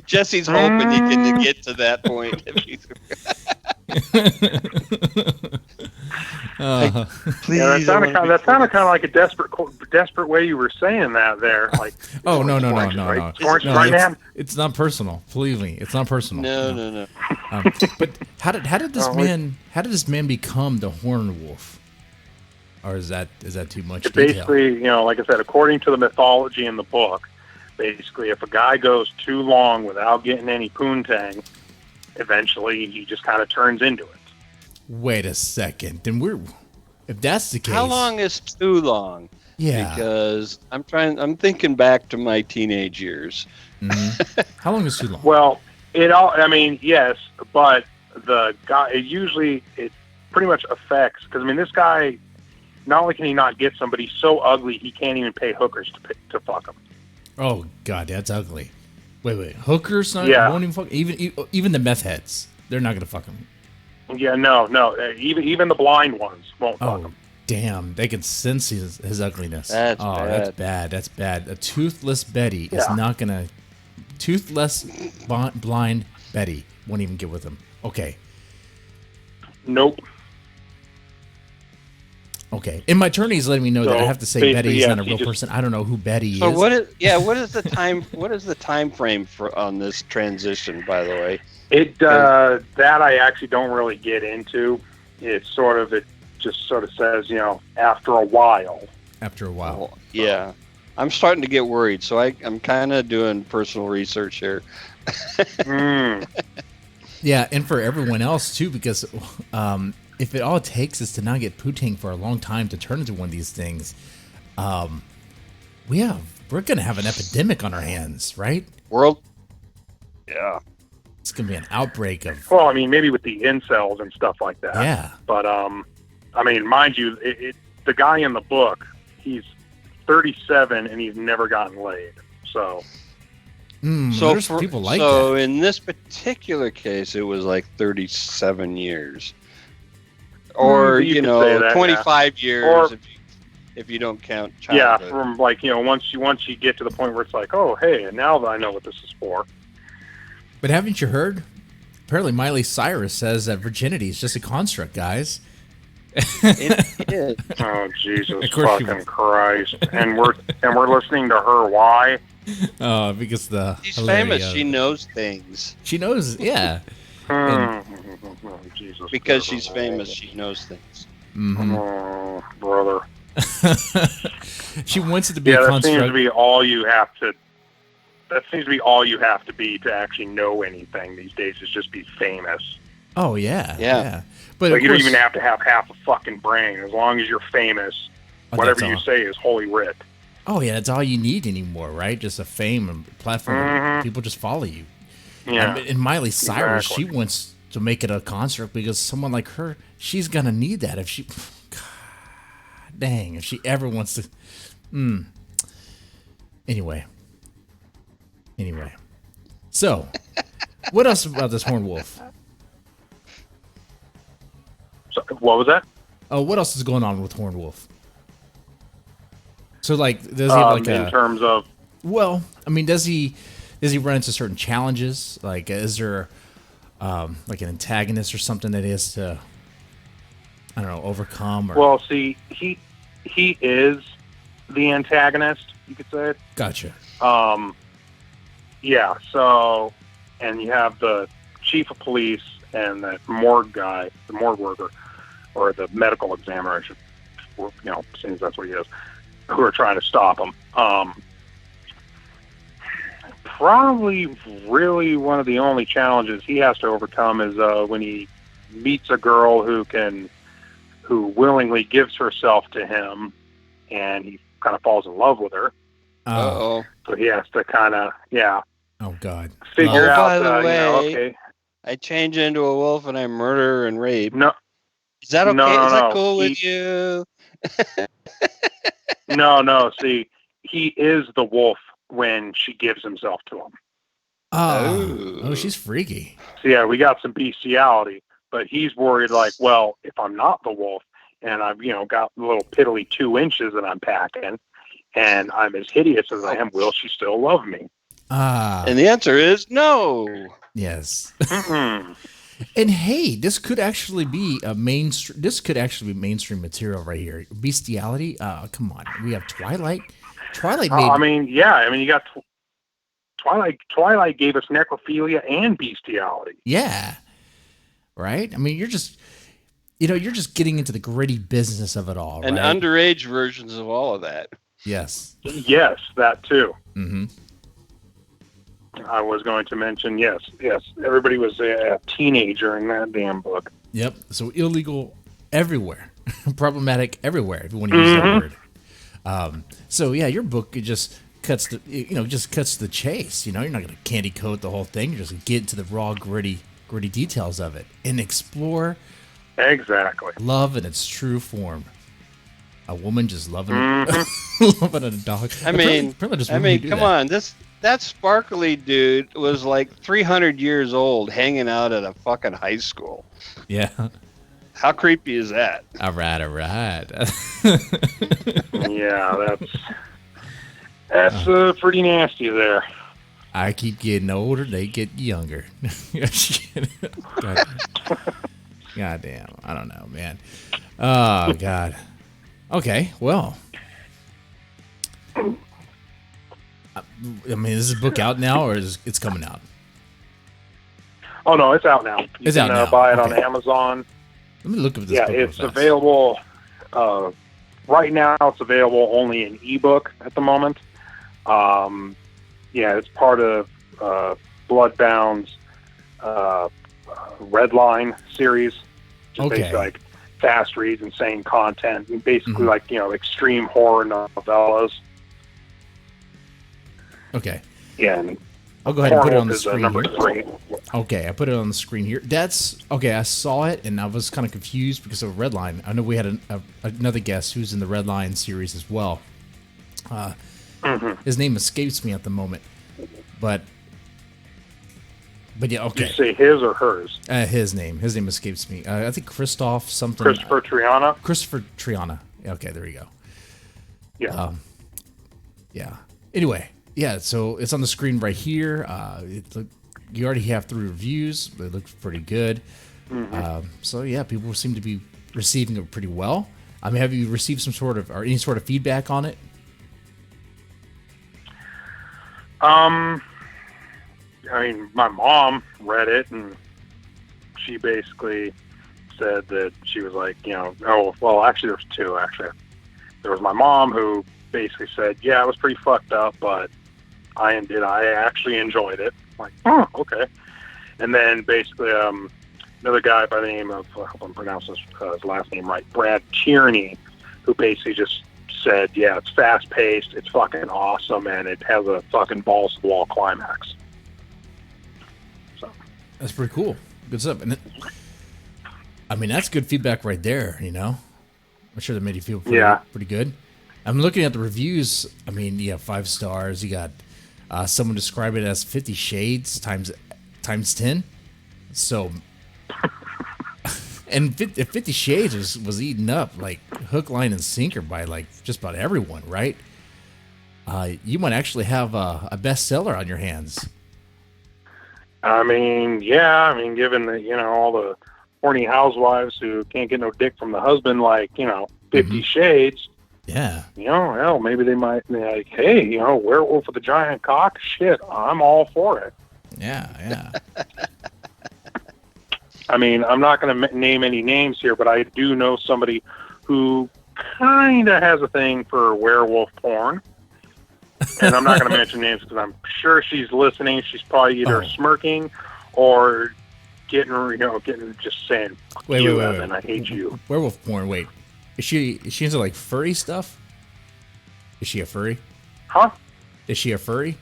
Jesse's hoping he can get to that point. Please, Yeah, that sounded kind of like a desperate way you were saying that there. Like, Oh no, right? no. Orange, No, right, man? it's not personal. Believe me, it's not personal. No. But how did this man become the Hornwolf? Or is that too much detail? Basically, like I said, according to the mythology in the book, basically, if a guy goes too long without getting any poontang, eventually he just kind of turns into it. Wait a second. Then if that's the case, How long is too long? Yeah. Because I'm thinking back to my teenage years. Mhm. How long is too long? Well, yes, but the guy, it pretty much affects, because, this guy, not only can he not get some, but he's so ugly he can't even pay hookers to fuck him. Oh God, that's ugly. Wait. Hookers won't even fuck. Even the meth heads, they're not gonna fuck him. Yeah, no. Even the blind ones won't fuck Oh him. damn, they can sense his ugliness. That's bad. That's bad. A toothless Betty is Yeah. not gonna. Toothless blind Betty won't even get with him. Okay. Nope. Okay. And my attorney's letting me know that I So, have to say basically, Betty's yeah, not a he real just- person. I don't know who Betty So is. what is the time frame on this transition, by the way? That I actually don't really get into. It just sort of says, after a while. After a while. Well, yeah. I'm starting to get worried, so I'm kind of doing personal research here. Yeah, and for everyone else too, because if it all takes is to not get poutine for a long time to turn into one of these things, we're gonna have an epidemic on our hands, right? Yeah. It's gonna be an outbreak of. Well, maybe with the incels and stuff like that. Yeah. But mind you, the guy in the book, he's 37 and he's never gotten laid. So. So there's people like so that. in this particular case, it was like 37 years, or you could say that, 25 years Or- if you don't count Yeah, childhood. from like, once you get to the point where it's like, oh, hey, and now that I know what this is for. But haven't you heard? Apparently, Miley Cyrus says that virginity is just a construct, guys. It is. Oh, Jesus Of course she fucking was. Christ! And we're listening to her. Why? Because the She's hilarity famous. of She it. knows things. She knows, yeah. Oh, Jesus. Because she's famous, she knows things. Oh, brother. She wants it to be Yeah, a that construct. seems to be all you have to. That seems to be all you have to be to actually know anything these days. Is just be famous. Oh yeah, Yeah. But Like of you don't course, even have to have half a fucking brain. As long as you're famous, Oh, whatever that's you all. say is holy writ. oh yeah, that's all you need anymore, right? Just a fame and platform. Mhm. People just follow you. Yeah. And Miley Cyrus, Exactly. she wants to make it a construct because someone like her, she's gonna need that if she. God dang, if she ever wants to. Anyway. So, what else about this Hornwolf? So, what was that? Oh, what else is going on with Hornwolf? So, like, does he have like in a? terms of Well, I mean, does he run into certain challenges? Like, is there like an antagonist or something that he has to, I don't know, overcome? Or well, see, he is the antagonist. You could say it. gotcha. Yeah. So, and you have the chief of police and the morgue guy, the morgue worker, or the medical examiner, I should, since that's what he is, who are trying to stop him. Probably really one of the only challenges he has to overcome is when he meets a girl who willingly gives herself to him, and he kind of falls in love with her. Uh-oh. So he has to kind of, Oh God. figure Oh, out, by the way, okay, I change into a wolf and I murder and rape. no, Is that okay? No, Is that no. cool with you? no, see, he is the wolf when she gives himself to him. Oh, she's freaky. So yeah, we got some bestiality, but he's worried like, well, if I'm not the wolf and I've, got a little piddly 2 inches that I'm packing and I'm as hideous as I am, will she still love me? And the answer is no. Yes. Mm-mm. And hey, this could actually be a mainstream. This could actually be mainstream material right here. Bestiality. Come on. We have Twilight. Twilight made. You got Twilight. Twilight gave us necrophilia and bestiality. Yeah. Right. I mean, you're just getting into the gritty business of it all. And right? underage versions of all of that. Yes. Yes, that too. Mm-hmm. I was going to mention, yes. Everybody was a teenager in that damn book. Yep. So illegal everywhere, problematic everywhere. If you want to use that word. So yeah, your book it just cuts the chase. You're not going to candy coat the whole thing. You're just going to get into the raw, gritty details of it and explore Exactly. love in its true form. A woman just loving loving a dog. Apparently just women who do come that. on, that sparkly dude was like 300 years old, hanging out at a fucking high school. Yeah. How creepy is that? All right. Yeah, that's pretty nasty there. I keep getting older, they get younger. God damn. I don't know, man. Oh, God. Okay, well. I mean, is this book out now, or it's coming out? Oh, no, it's out now. You It's can out now. buy it on Okay. Amazon. Let me look up this Yeah, book real it's fast. available. Right now, it's available only in ebook at the moment. It's part of Bloodbound's Redline series. Just Okay. basically like fast reads, insane content, and basically Mhm. like extreme horror novellas. Okay. Yeah, and I'll go ahead and put it on the Hornwolf is screen number here. 3. Okay, I put it on the screen here. That's okay. I saw it and I was kind of confused because of Red Line. I know we had another guest who's in the Red Line series as well. His name escapes me at the moment, but yeah, okay. Did you say his or hers? His name escapes me. I think Christoph something. Christopher Triana. Christopher Triana. Okay, there you go. Yeah. Yeah. Anyway, yeah. So it's on the screen right here. You already have 3 reviews. They look pretty good. So yeah, people seem to be receiving it pretty well. I mean, have you received some sort of or any sort of feedback on it? I mean, my mom read it, and she basically said that she was like, oh, well, actually, there was 2, actually. There was my mom who basically said, yeah, it was pretty fucked up, but I actually enjoyed it. I'm like, oh, okay. And then basically, another guy by the name of, I hope I'm pronouncing his last name right, Brad Tierney, who basically just said, yeah, it's fast-paced, it's fucking awesome, and it has a fucking balls-to-the-wall climax. So That's pretty cool. Good stuff. And I mean, that's good feedback right there, I'm sure that made you feel pretty good. I'm looking at the reviews. I mean, you have 5 stars. You got someone describe it as 50 Shades times 10. So, and 50 Shades was eaten up like hook, line, and sinker by like just about everyone, right? You might actually have a bestseller on your hands. I mean, yeah. I mean, given that, all the horny housewives who can't get no dick from the husband, like, 50 Shades. Yeah. Hell, maybe they might be like, hey, werewolf with a giant cock? Shit, I'm all for it. Yeah. I mean, I'm not going to name any names here, but I do know somebody who kind of has a thing for werewolf porn. And I'm not going to mention names because I'm sure she's listening. She's probably either smirking or getting just saying, wait, and I hate you. Werewolf porn. Wait, is she into like furry stuff? Is she a furry? Huh? Is she a furry?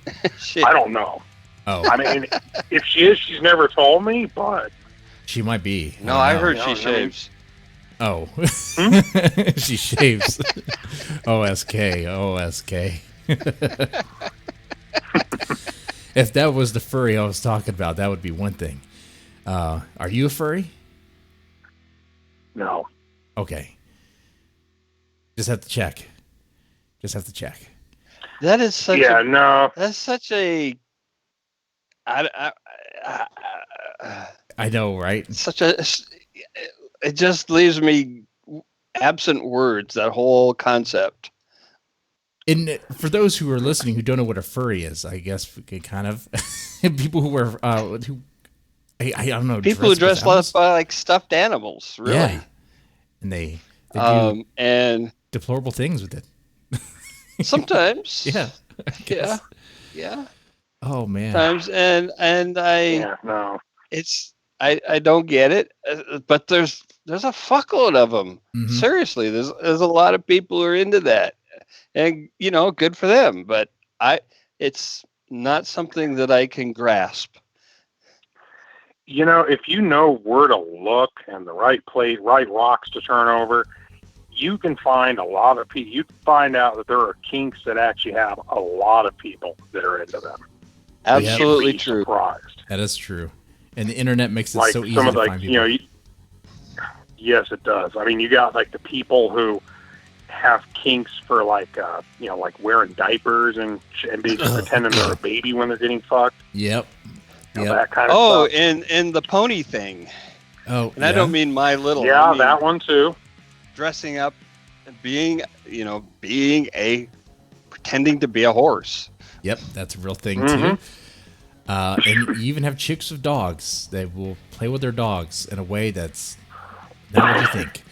I don't know. Oh, I mean, if she is, she's never told me, but she might be. No, I heard she shaves. Oh, she shaves. OSK. If that was the furry I was talking about, that would be one thing. Are you a furry? No. Okay. Just have to check. That is such no. That's such a I know, right? It just leaves me absent words, that whole concept. And for those who are listening who don't know what a furry is, I guess we could kind of people who wear I don't know, people who dress like stuffed animals, really. Yeah. And they do and deplorable things with it. Sometimes. Yeah. Oh man. Sometimes and no. I don't get it, but there's a fuckload of them. Mm-hmm. Seriously, there's a lot of people who are into that, and good for them. But it's not something that I can grasp. If you know where to look and the right rocks to turn over, you can find a lot of people. You can find out that there are kinks that actually have a lot of people that are into them. Absolutely true. Surprised. That is true. And the internet makes it like so easy some of to like find people. Yes, it does. I mean, you got like the people who have kinks for like like wearing diapers and basically pretending they're a baby when they're getting fucked. Yep. That kind of stuff. and the pony thing. Oh, and I don't mean My Little. Yeah, I mean that one too. Dressing up, being pretending to be a horse. Yep, that's a real thing too. And you even have chicks with dogs that will play with their dogs in a way that's not what you think.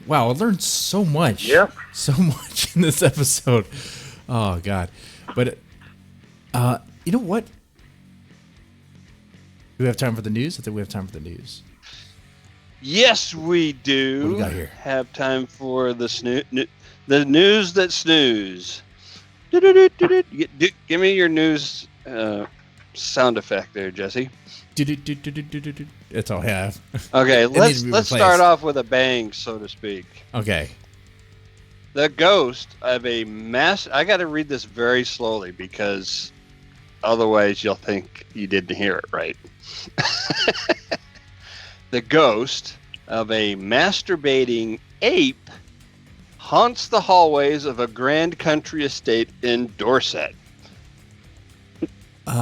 Wow, I learned so much. Yep. So much in this episode. Oh, God. But, you know what? Do we have time for the news? I think we have time for the news. Yes, we do. What do we got here? Have time for the news that snooze. Give me your news sound effect there, Jesse. That's all I have. Okay, It needs let's to be start replaced. off with a bang, so to speak. Okay. The ghost of a I got to read this very slowly because otherwise you'll think you didn't hear it right. The ghost of a masturbating ape haunts the hallways of a grand country estate in Dorset. Wait.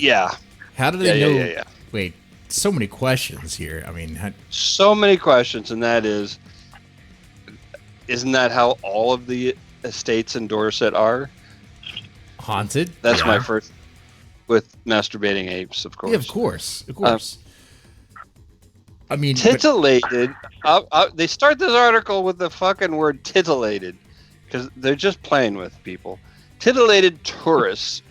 Yeah. How do they know? Yeah. Wait, so many questions here. I mean, So many questions, and that is, isn't that how all of the estates in Dorset are? haunted? That's Yeah. my first, with masturbating apes, of course. Yeah, of course. I mean, Titillated. They start this article with the fucking word titillated because they're just playing with people. Titillated tourists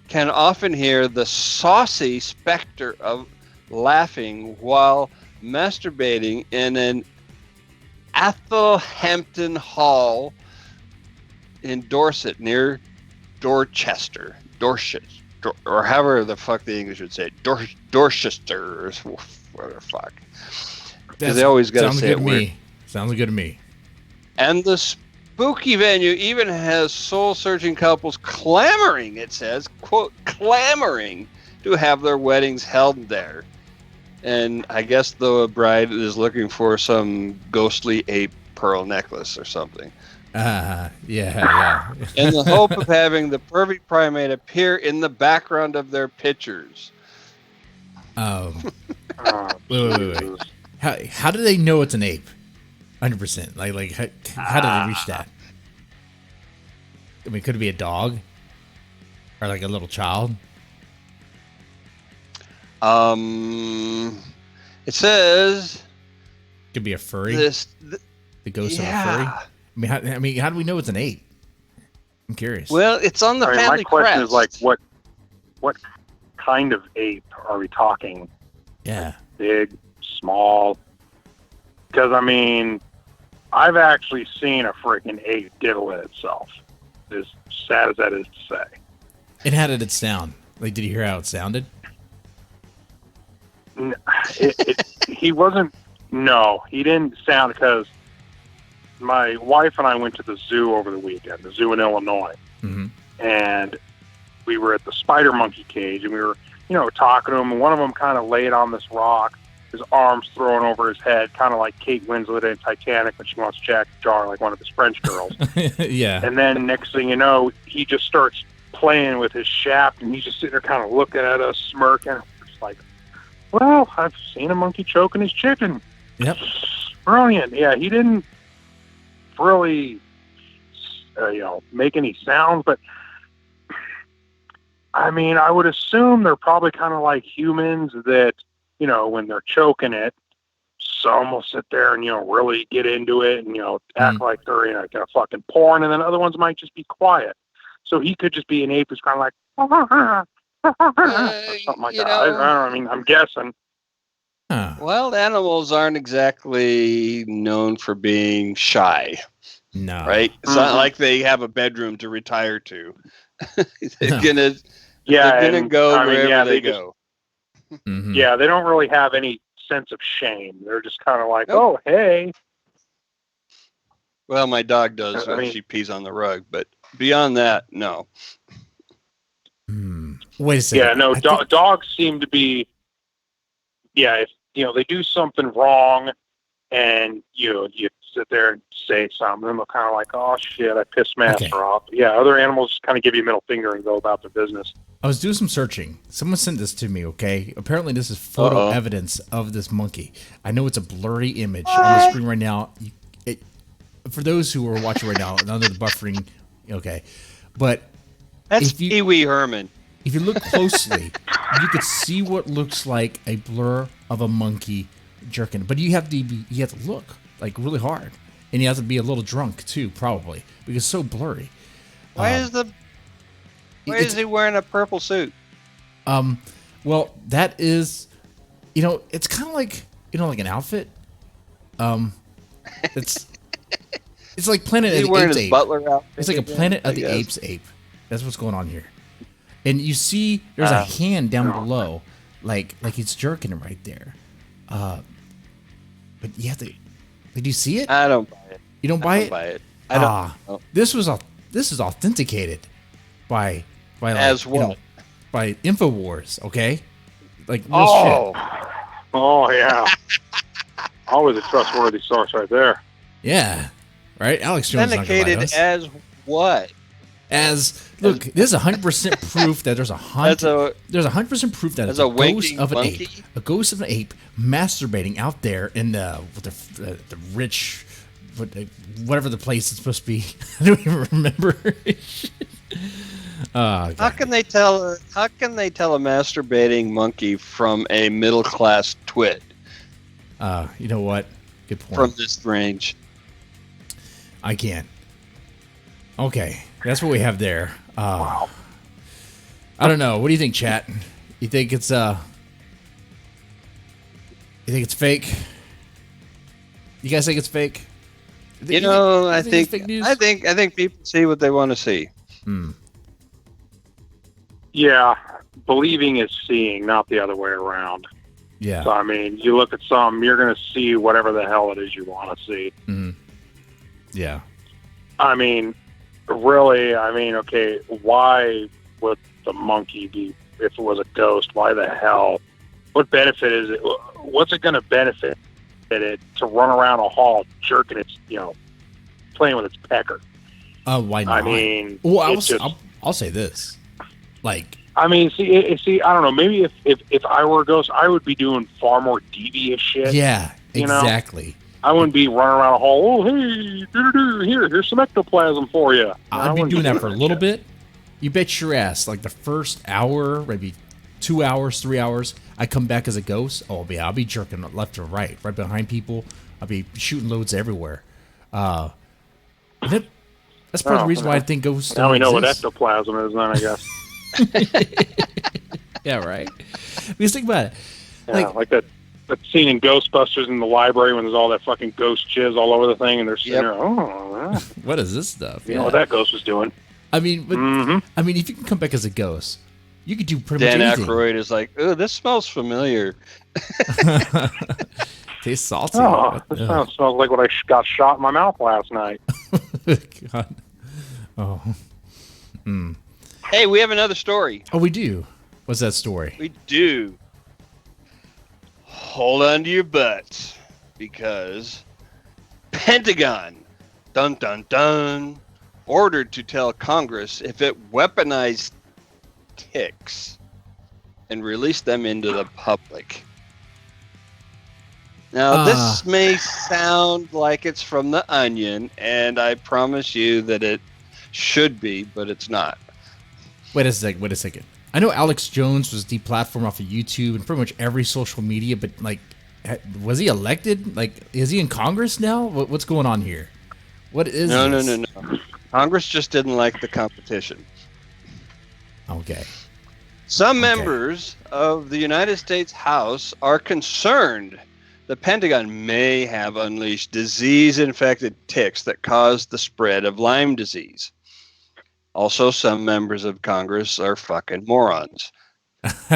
can often hear the saucy specter of laughing while masturbating in an Athelhampton Hall in Dorset near Dorchester, or however the fuck the English would say it. Dorchester, or whatever the fuck. Because they always got to say it weird. Sounds good to me. And the spooky venue even has soul-searching couples clamoring, it says, quote, clamoring to have their weddings held there. And I guess the bride is looking for some ghostly ape pearl necklace or something. Yeah. In the hope of having the perfect primate appear in the background of their pictures. Wait. How do they know it's an ape? 100%. Like how do they reach that? I mean, could it be a dog or like a little child? It says Could be a furry. The ghost of a furry. I mean, how do we know it's an ape? I'm curious. Well, it's on the family my question crest. is like, what kind of ape are we talking? Yeah. Big, small? Because I mean, I've actually seen a freaking ape diddle at itself. As sad as that is to say. And how did it sound? Like, did you hear how it sounded? He wasn't. No, he didn't sound, because my wife and I went to the zoo over the weekend, the zoo in Illinois, and we were at the spider monkey cage, and we were, talking to them, and one of them kind of laid on this rock, his arms thrown over his head, kind of like Kate Winslet in Titanic when she wants Jack Jar, like one of his French girls. Yeah. And then next thing you know, he just starts playing with his shaft, and he's just sitting there kind of looking at us, smirking. It's like, well, I've seen a monkey choking his chicken. Yep. Brilliant. Yeah, he didn't really, make any sounds, but I mean, I would assume they're probably kind of like humans that, when they're choking it, some will sit there and, really get into it and, act like they're in a fucking porn, and then other ones might just be quiet. So he could just be an ape who's kind of like, or something like that. I mean, I'm guessing. Huh. Wild animals aren't exactly known for being shy. No. Right? It's not like they have a bedroom to retire to. They're gonna go wherever they go. Mm-hmm. Yeah, they don't really have any sense of shame. They're just kind of like, oh, hey. Well, my dog does when she pees on the rug, but beyond that, no. Wait a second. Yeah, no, dogs seem to be, if, they do something wrong and, you sit there and say something, and they're kind of like, oh, shit, I pissed master off. Yeah, other animals just kind of give you a middle finger and go about their business. I was doing some searching. Someone sent this to me, okay? Apparently this is photo evidence of this monkey. I know it's a blurry image on the screen right now. For those who are watching right now, under the buffering, okay. But that's Pee Wee Herman. If you look closely, you could see what looks like a blur of a monkey jerking. But you have to look like really hard. And you have to be a little drunk too, probably, because it's so blurry. Why is he wearing a purple suit? Well, that is, it's kind of like, like an outfit. It's like Planet of the Apes ape. Butler outfit. It's like a Planet of the Apes ape. That's what's going on here. And you see, there's a hand down below, like he's jerking him right there. But you have to. Did you see it? I don't buy it. You don't buy I it? don't buy it. I don't. This is authenticated by like, as what? You know, by Infowars. Okay, like real shit. Oh yeah. Always a trustworthy source right there. Yeah, right. Alex Jones Authenticated as what? As look, this is 100% proof that there's a haunted. There's 100% proof that it's a ghost of an monkey? ape, a ghost of an ape masturbating out there in the rich, whatever the place is supposed to be. I don't even remember. How can they tell a masturbating monkey from a middle class twit? You know what? Good point. From this range, I can't. Okay, that's what we have there. Wow. I don't know. What do you think, chat? You think it's fake? You guys think it's fake? I think people see what they want to see. Yeah, believing is seeing, not the other way around. Yeah. So I mean, you look at some, you're going to see whatever the hell it is you want to see. Mm-hmm. Yeah. I mean, really, okay, why would the monkey be, if it was a ghost, why the hell? What benefit is it? What's it going to benefit it to run around a hall jerking its, playing with its pecker? Why not? I mean, I'll say this. Like, I mean, see, I don't know. Maybe if I were a ghost, I would be doing far more devious shit. Yeah, exactly. I wouldn't be running around a hall. Oh, hey, here's some ectoplasm for you. I'd be doing that for a little bit. You bet your ass. Like the first hour, maybe 2 hours, 3 hours, I come back as a ghost. Oh, yeah, I'll be jerking left or right behind people. I'll be shooting loads everywhere. That's part of the reason why I think ghosts. Now we know what ectoplasm is, then I guess. Yeah, right. Because think about it. Yeah, like that scene in Ghostbusters in the library when there's all that fucking ghost jizz all over the thing, and they're sitting there, what is this stuff? You know what that ghost was doing. I mean, if you can come back as a ghost, you could do pretty much anything. Dan Aykroyd is like, oh, this smells familiar. Tastes salty. Oh, this smells like what I got shot in my mouth last night. God. Oh. Hey, we have another story. Oh, we do. What's that story? We do. Hold on to your butts, because Pentagon, dun dun dun, ordered to tell Congress if it weaponized ticks and released them into the public. Now, this may sound like it's from The Onion, and I promise you that it should be, but it's not. Wait a second. I know Alex Jones was deplatformed off of YouTube and pretty much every social media, but like, was he elected? Like, is he in Congress now? What's going on here? What is this? No. Congress just didn't like the competition. Okay. Some members of the United States House are concerned the Pentagon may have unleashed disease-infected ticks that caused the spread of Lyme disease. Also, some members of Congress are fucking morons.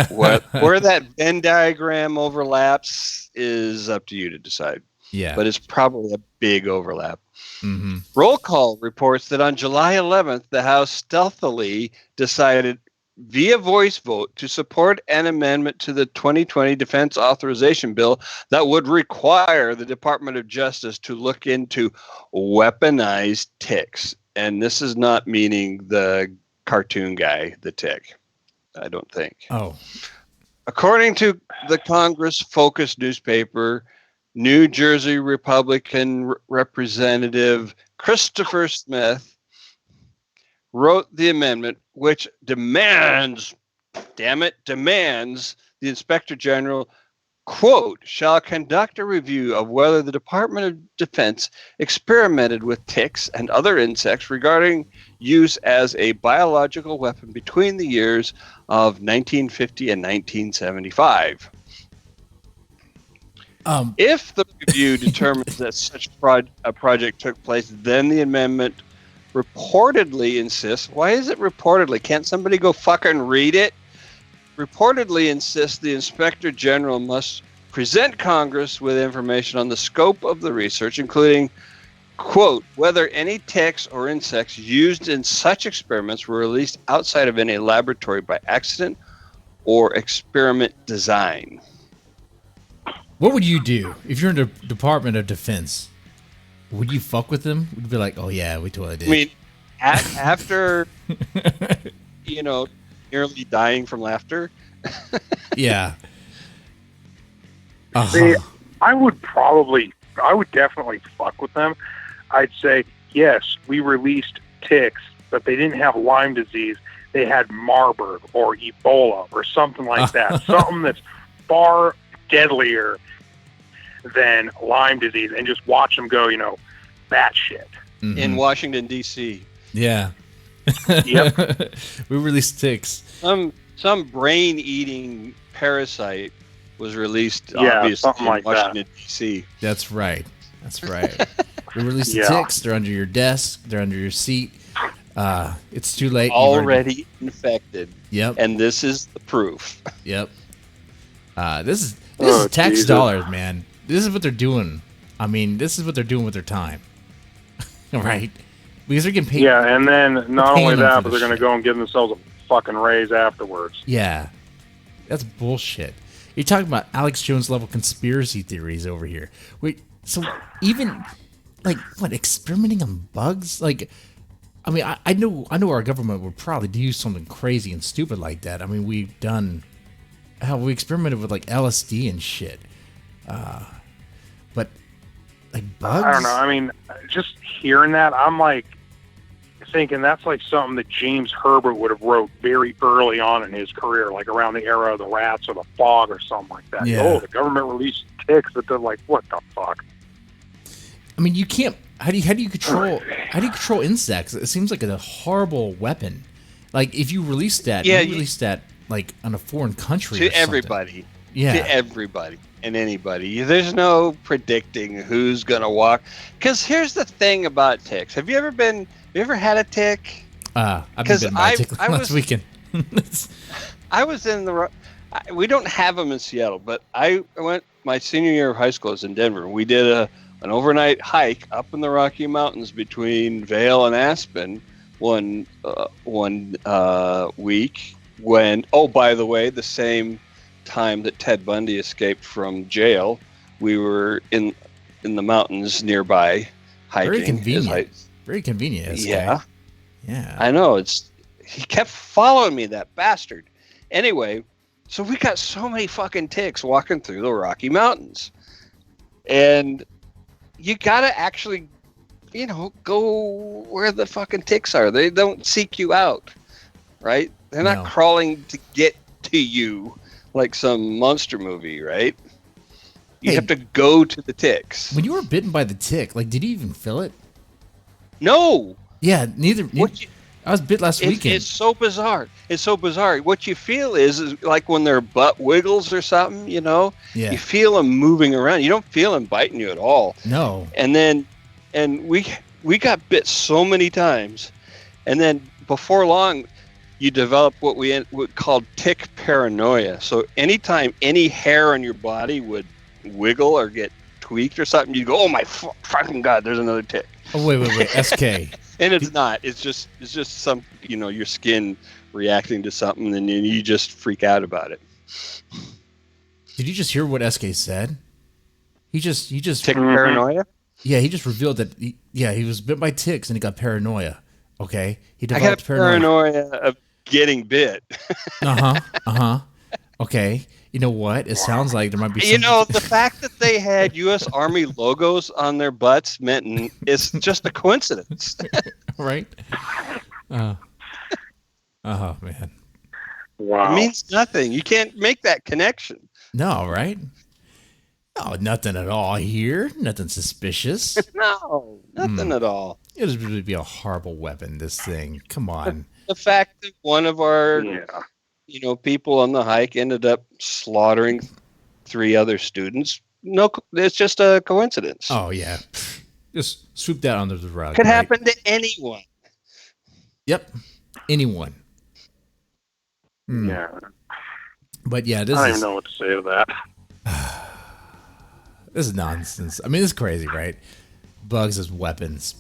Where that Venn diagram overlaps is up to you to decide. Yeah. But it's probably a big overlap. Mm-hmm. Roll Call reports that on July 11th, the House stealthily decided via voice vote to support an amendment to the 2020 Defense Authorization Bill that would require the Department of Justice to look into weaponized ticks. And this is not meaning the cartoon guy, the tick, I don't think. Oh. According to the Congress-focused newspaper, New Jersey Republican Representative Christopher Smith wrote the amendment, which demands the Inspector General, quote, shall conduct a review of whether the Department of Defense experimented with ticks and other insects regarding use as a biological weapon between the years of 1950 and 1975. If the review determines that such a project took place, then the amendment reportedly insists, why is it reportedly? Can't somebody go fucking read it? Reportedly insists the Inspector General must present Congress with information on the scope of the research, including, quote, whether any ticks or insects used in such experiments were released outside of any laboratory by accident or experiment design. What would you do if you're in the Department of Defense? Would you fuck with them? Would you be like, oh yeah, we totally did? I mean, after, nearly dying from laughter. Yeah. See, I would definitely fuck with them. I'd say, yes, we released ticks, but they didn't have Lyme disease. They had Marburg or Ebola or something like that. Something that's far deadlier than Lyme disease, and just watch them go, batshit. Mm-hmm. In Washington, D.C. Yeah. Yep. We released ticks. Some brain-eating parasite was released, obviously, in like Washington, D.C. That's right. We released the ticks. They're under your desk. They're under your seat. It's too late. Already infected. Yep. And this is the proof. Yep. This is tax Jesus. dollars, man. This is what they're doing. I mean, this is what they're doing with their time. Right? Because they're getting paid. Yeah, and then not only that, but they're going going to go and give themselves a fucking raise afterwards. Yeah. That's bullshit. You're talking about Alex Jones level conspiracy theories over here. Wait, so even experimenting on bugs? Like, I mean, I know our government would probably do something crazy and stupid like that. I mean, we experimented with LSD and shit. But bugs? I don't know. I mean, just hearing that, I'm thinking that's something that James Herbert would have wrote very early on in his career, around the era of the rats or the fog or something like that. Yeah. Oh, the government released ticks that they're like, what the fuck? I mean, you can't. How do you control insects? It seems like a horrible weapon. If you release that, release that on a foreign country to or something. everybody. Yeah, to everybody and anybody. There's no predicting who's gonna walk. Because here's the thing about ticks. Have you ever had a tick? I've been bitten by a tick last weekend. I was in we don't have them in Seattle, but I went my senior year of high school. I was in Denver. We did an overnight hike up in the Rocky Mountains between Vail and Aspen one week. When, oh, by the way, the same time that Ted Bundy escaped from jail, we were in the mountains nearby hiking. Very convenient. Very convenient. This Yeah. guy. Yeah. I know. He kept following me, that bastard. Anyway, so we got so many fucking ticks walking through the Rocky Mountains. And you gotta actually, go where the fucking ticks are. They don't seek you out, right? They're not crawling to get to you like some monster movie, right? You have to go to the ticks. When you were bitten by the tick, did you even feel it? No. Yeah, neither. I was bit last weekend. It's so bizarre. It's so bizarre. What you feel is like when their butt wiggles or something, Yeah. You feel them moving around. You don't feel them biting you at all. No. And we got bit so many times. And then before long, you develop what we call tick paranoia. So anytime any hair on your body would wiggle or get tweaked or something, you go, oh my fucking God, there's another tick. Oh, wait. SK. And it's not. It's just some, your skin reacting to something, and then you just freak out about it. Did you just hear what SK said? He just tick paranoia? Yeah, he just revealed that he was bit by ticks and he got paranoia. Okay? He I developed got paranoia of getting bit. Okay. You know what? It sounds like there might be the fact that they had U.S. Army logos on their butts meant it's just a coincidence. Right? Oh, man. Wow. It means nothing. You can't make that connection. No, right? Oh, nothing at all here. Nothing suspicious. No, nothing at all. It would be a horrible weapon, this thing. Come on. The fact that one of our people on the hike ended up slaughtering 3 other students. No, it's just a coincidence. Oh, yeah. Just swoop that under the rug. Could happen to anyone. Yep. Anyone. Yeah. But yeah, I don't even know what to say to that. this is nonsense. I mean, this is crazy, right? Bugs as weapons.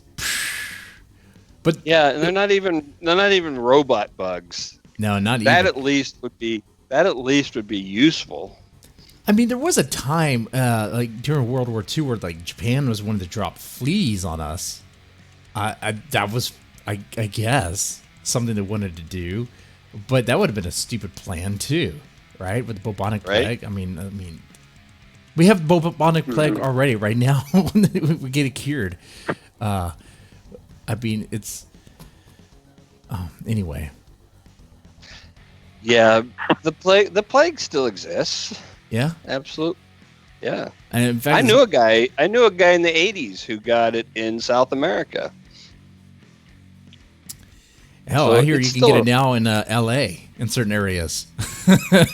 But Yeah, and they're not even robot bugs. no, not That even. at least would be useful. I mean, there was a time, like during World War II, where like Japan was wanting to drop fleas on us. That was, I guess, something they wanted to do, but that would have been a stupid plan too, right? With the bubonic plague. I mean, we have bubonic plague already right now. We get it cured. I mean, it's anyway. Yeah, the plague still exists. Yeah, Absolutely. Yeah. and in fact, I knew a guy in the 80s who got it in South America. hell, So I hear it's you can still get it now in L.A. in certain areas.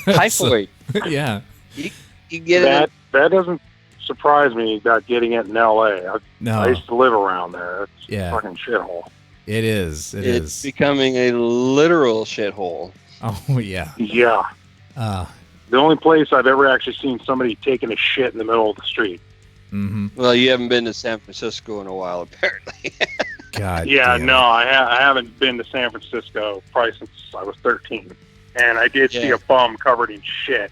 Typhoid. Yeah. You get it. That doesn't surprise me about getting it in L.A. No. I used to live around there. It's Yeah. a fucking shithole. It is. It's becoming a literal shithole. Oh yeah. Yeah. The only place I've ever actually seen somebody taking a shit in the middle of the street. Mm-hmm. Well, you haven't been to San Francisco in a while, apparently. God. Yeah, damn no, it. I haven't been to San Francisco probably since I was 13. And I did see Yeah. a bum covered in shit.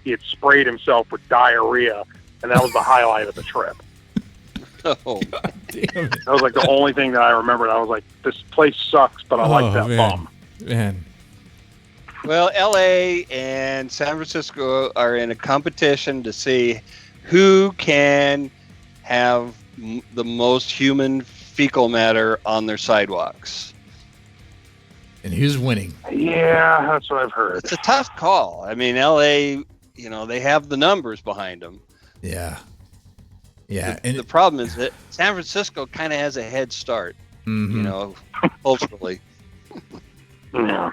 He had sprayed himself with diarrhea, and that was the highlight of the trip. Oh, Damn it. That was like the only thing that I remembered. I was like, this place sucks, but I like that man. bum. Man. well, L.A. and San Francisco are in a competition to see who can have the most human fecal matter on their sidewalks. And who's winning? Yeah, that's what I've heard. It's a tough call. I mean, L.A., they have the numbers behind them. Yeah. Yeah. The problem is that San Francisco kind of has a head start, mhm. culturally. Yeah.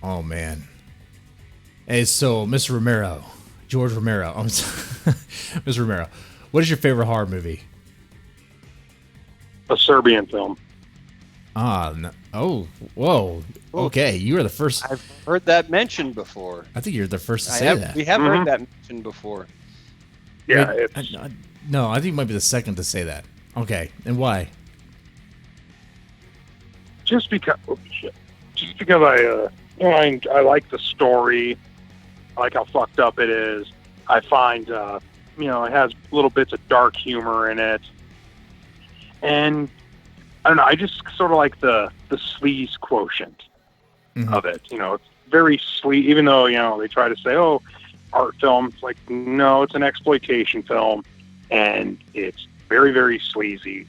Oh man. Hey, so Mr. Romero, George Romero, Mr. Romero, what is your favorite horror movie? A Serbian film. No. Oh, whoa. Okay, you were the first. I've heard that mentioned before. I think you're the first to say that. We have heard that mentioned before. Yeah, Wait, it's no, I think you might be the second to say that. Okay, and why? just because I like the story. I like how fucked up it is. I find it has little bits of dark humor in it, and I don't know. I just sort of like the sleaze quotient of it. It's very sleaze, even though they try to say, "Oh, art film." It's like, no, it's an exploitation film, and it's very, very sleazy,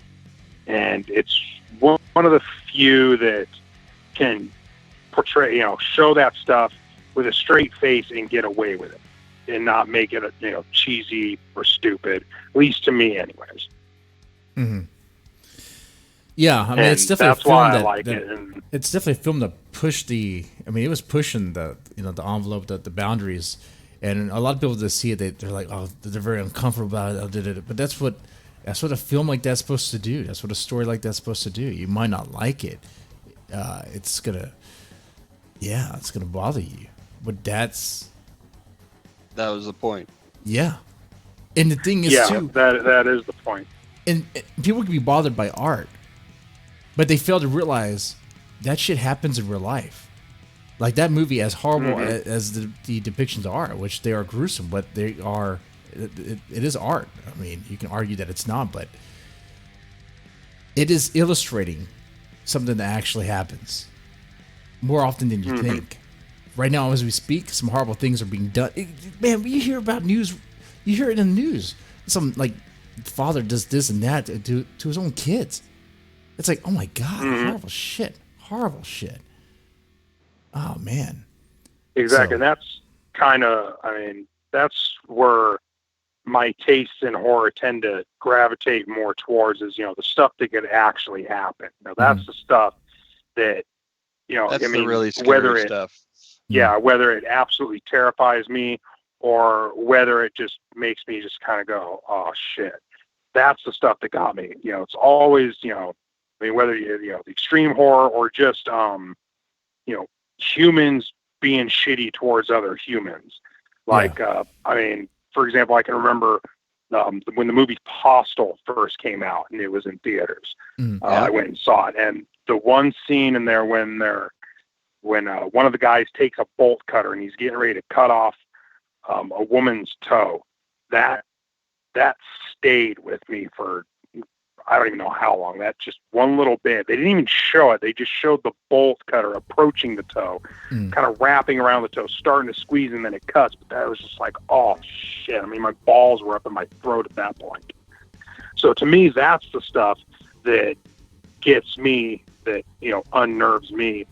and it's one of the few that can portray, show that stuff with a straight face and get away with it, and not make it, cheesy or stupid. At least to me, anyways. Mm-hmm. Yeah, I mean, And it's definitely that's a film why I that, like that it. And it's definitely a film that pushed the. I mean, it was pushing the the envelope, the boundaries, and a lot of people that see it, they're like, oh, they're very uncomfortable about it. But that's what a film like that's supposed to do. That's what a story like that's supposed to do. You might not like it. It's gonna bother you. But That was the point. yeah. And the thing is too, that is the point. and people can be bothered by art, but they fail to realize that shit happens in real life. Like that movie, as horrible as the depictions are, which they are gruesome, but they are, it is art. I mean, you can argue that it's not, but it is illustrating something that actually happens more often than you think. Right now, as we speak, some horrible things are being done. Man, you hear about news, you hear it in the news. Some like father does this and that to his own kids. It's like, oh my God, horrible shit. Horrible shit. Oh man. Exactly. So- And that's that's where my tastes in horror tend to gravitate more towards is, the stuff that could actually happen. That's the stuff that, That's the really whether scary stuff. whether it absolutely terrifies me or whether it just makes me just kind of go, oh shit. That's the stuff that got me. It's always, I mean, whether the extreme horror or just humans being shitty towards other humans. Like, I mean, for example, I can remember when the movie Hostel first came out and it was in theaters. I went and saw it, and the one scene in there when one of the guys takes a bolt cutter and he's getting ready to cut off a woman's toe, that stayed with me for I don't even know how long. That just one little bit. They didn't even show it. They just showed the bolt cutter approaching the toe, kind of wrapping around the toe, starting to squeeze, and then it cuts. But that was just like, oh shit. I mean, my balls were up in my throat at that point. So to me, that's the stuff that gets me, that, unnerves me.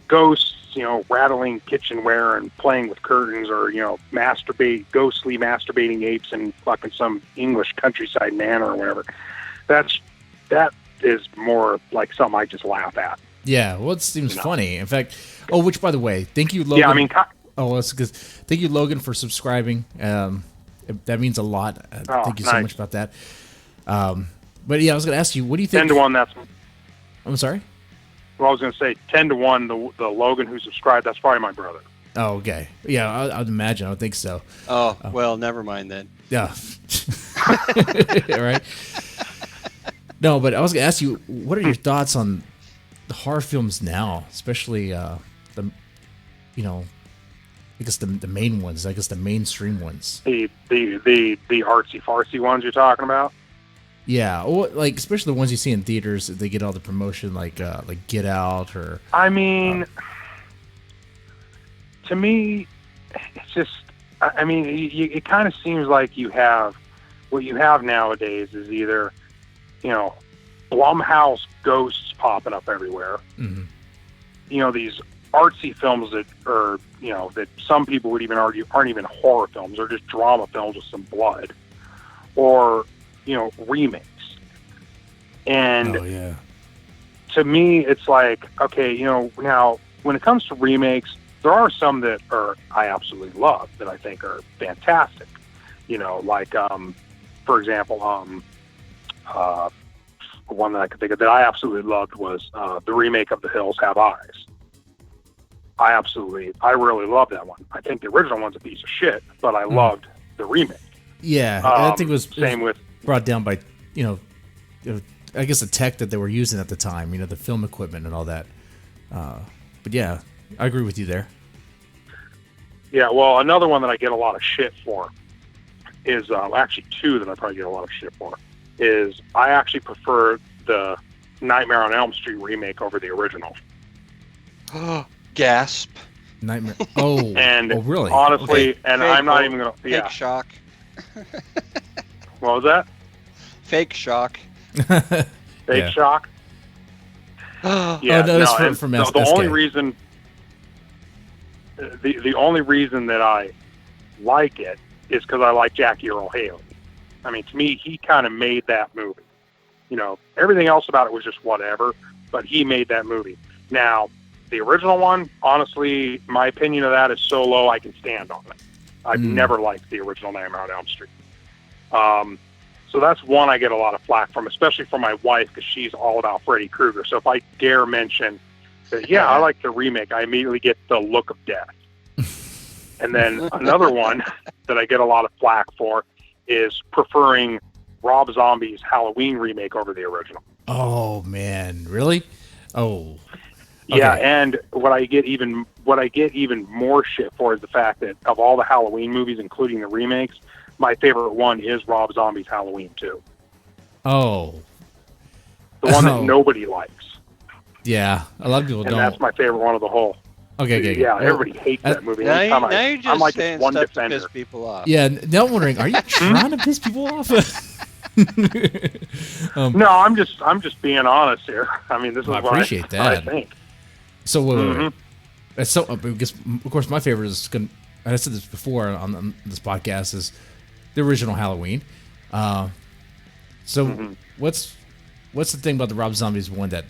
Ghosts, rattling kitchenware and playing with curtains, or, ghostly masturbating apes in fucking some English countryside manor or whatever. That is more like something I just laugh at. Yeah, well, it seems funny. In fact, which, by the way, thank you, Logan. Yeah, I mean, that's good. Thank you, Logan, for subscribing. That means a lot. Thank you so much about that. But yeah, I was going to ask you, what do you think? 10-1. I'm sorry. Well, I was going to say 10-1. The Logan who subscribed, that's probably my brother. Oh, okay. Yeah, I'd imagine. I would think so. Oh, well, never mind then. Yeah. Right. No, but I was going to ask you, what are your thoughts on the horror films now, especially I guess the main ones, I guess the mainstream ones. The artsy fartsy ones you're talking about? Yeah, well, like especially the ones you see in theaters, they get all the promotion, like Get Out, or. I mean, to me, it's just. I mean, it kind of seems like what you have nowadays is either, Blumhouse ghosts popping up everywhere. Mm-hmm. These artsy films that are, that some people would even argue aren't even horror films, or just drama films with some blood, or remakes. And to me, it's like, okay, now when it comes to remakes, there are some that I absolutely love, that I think are fantastic. Like, for example, one that I could think of that I absolutely loved was the remake of The Hills Have Eyes. I really love that one. I think the original one's a piece of shit, but I loved the remake. Yeah, I think it was with brought down by, I guess the tech that they were using at the time, the film equipment and all that. But yeah, I agree with you there. Yeah, well, another one that I get a lot of shit for is, actually two that I probably get a lot of shit for, is I actually prefer the Nightmare on Elm Street remake over the original. Gasp. Nightmare. Oh, and really? Honestly, okay. And Fake I'm not even going to... Fake shock. What was that? Fake shock. Fake shock? Yeah, from the only reason... The only reason that I like it is because I like Jackie Earle Haley. I mean, to me, he kind of made that movie. Everything else about it was just whatever, but he made that movie. Now, the original one, honestly, my opinion of that is so low I can stand on it. I've never liked the original Nightmare on Elm Street. So that's one I get a lot of flack from, especially from my wife, because she's all about Freddy Krueger. So if I dare mention that, I like the remake, I immediately get the look of death. And then another one that I get a lot of flack for is preferring Rob Zombie's Halloween remake over the original. Oh man, really? Oh. Okay. Yeah, and what I get even more shit for is the fact that of all the Halloween movies, including the remakes, my favorite one is Rob Zombie's Halloween 2. Oh. The one that nobody likes. Yeah, a lot of people don't. And that's my favorite one of the whole. Okay. Yeah, everybody hates that movie. Now you're just I'm like saying one stuff defender. to piss people off. Yeah, now I'm wondering, are you trying to piss people off? No, I'm just being honest here. I mean, this is I what appreciate that. I think. So wait. That's so. Because of course, my favorite is. And I said this before on this podcast, is the original Halloween. What's the thing about the Rob Zombies one that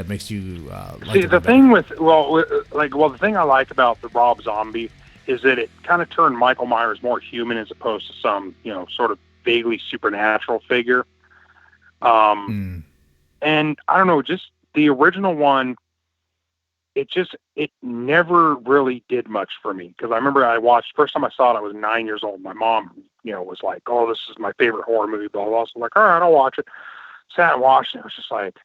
makes you like it? The thing the thing I liked about the Rob Zombie is that it kind of turned Michael Myers more human as opposed to some sort of vaguely supernatural figure. And And I don't know, just the original one, it never really did much for me. Because I remember first time I saw it, I was 9 years old. My mom, was like, "Oh, this is my favorite horror movie." Blah, blah, blah. So I'm like, all right, I'll watch it. Sat and watched it. It was just like,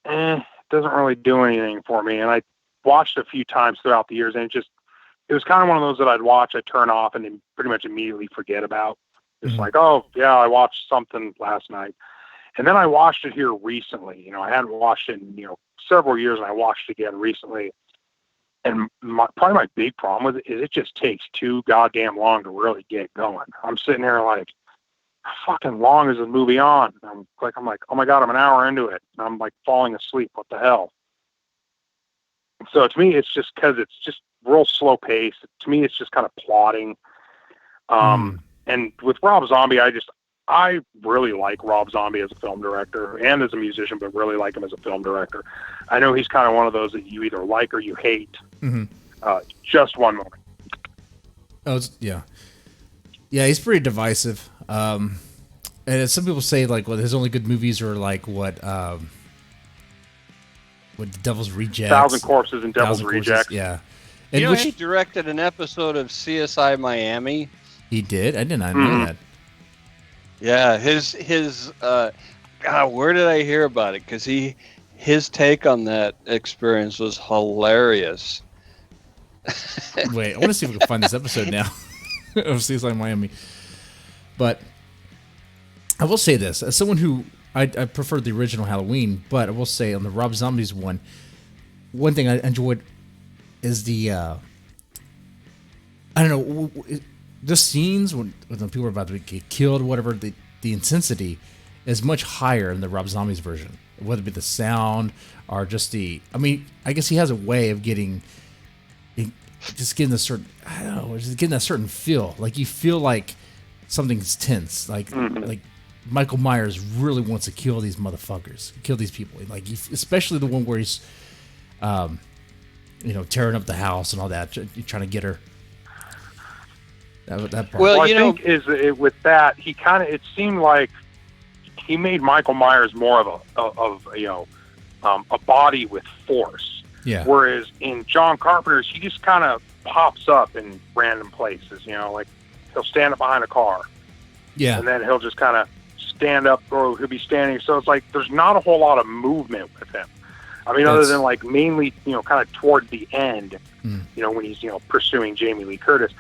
it doesn't really do anything for me. And I watched it a few times throughout the years, and it was kind of one of those that I'd watch, I'd turn off, and then pretty much immediately forget about. Just like, oh, yeah, I watched something last night. And then I watched it here recently. I hadn't watched it in, several years, and I watched it again recently. And probably my big problem with it is it just takes too goddamn long to really get going. I'm sitting there like, how fucking long is the movie on? And I'm like, oh my God, I'm an hour into it. And I'm like falling asleep. What the hell? So to me, it's just because it's just real slow pace. To me, it's just kind of plodding. And with Rob Zombie, I really like Rob Zombie as a film director and as a musician, but really like him as a film director. I know he's kind of one of those that you either like or you hate. Just one moment. Yeah, he's pretty divisive. And some people say like, well, his only good movies are like what The Devil's Rejects, Thousand Corpses and Devil's Rejects. Yeah, and he directed an episode of CSI Miami. He did. I did not know that. Yeah, his God, where did I hear about it? Because his take on that experience was hilarious. Wait, I want to see if we can find this episode now of CSI Miami. But I will say this, as someone who I prefer the original Halloween, but I will say on the Rob Zombies one thing I enjoyed is the I don't know. The scenes when people are about to get killed, whatever, the intensity is much higher in the Rob Zombies version. Whether it be the sound or just I guess he has a way of getting a certain, I don't know, just getting that certain feel. Like you feel like something's tense. Like Michael Myers really wants to kill these motherfuckers, kill these people. Like especially the one where he's, tearing up the house and all that, trying to get her. That part. Well, I think with that, he kind of, it seemed like he made Michael Myers more of a body with force. Yeah. Whereas in John Carpenter's, he just kind of pops up in random places. Like he'll stand up behind a car. Yeah. And then he'll just kind of stand up, or he'll be standing. So it's like there's not a whole lot of movement with him. Other than like mainly, kind of toward the end, when he's, pursuing Jamie Lee Curtis.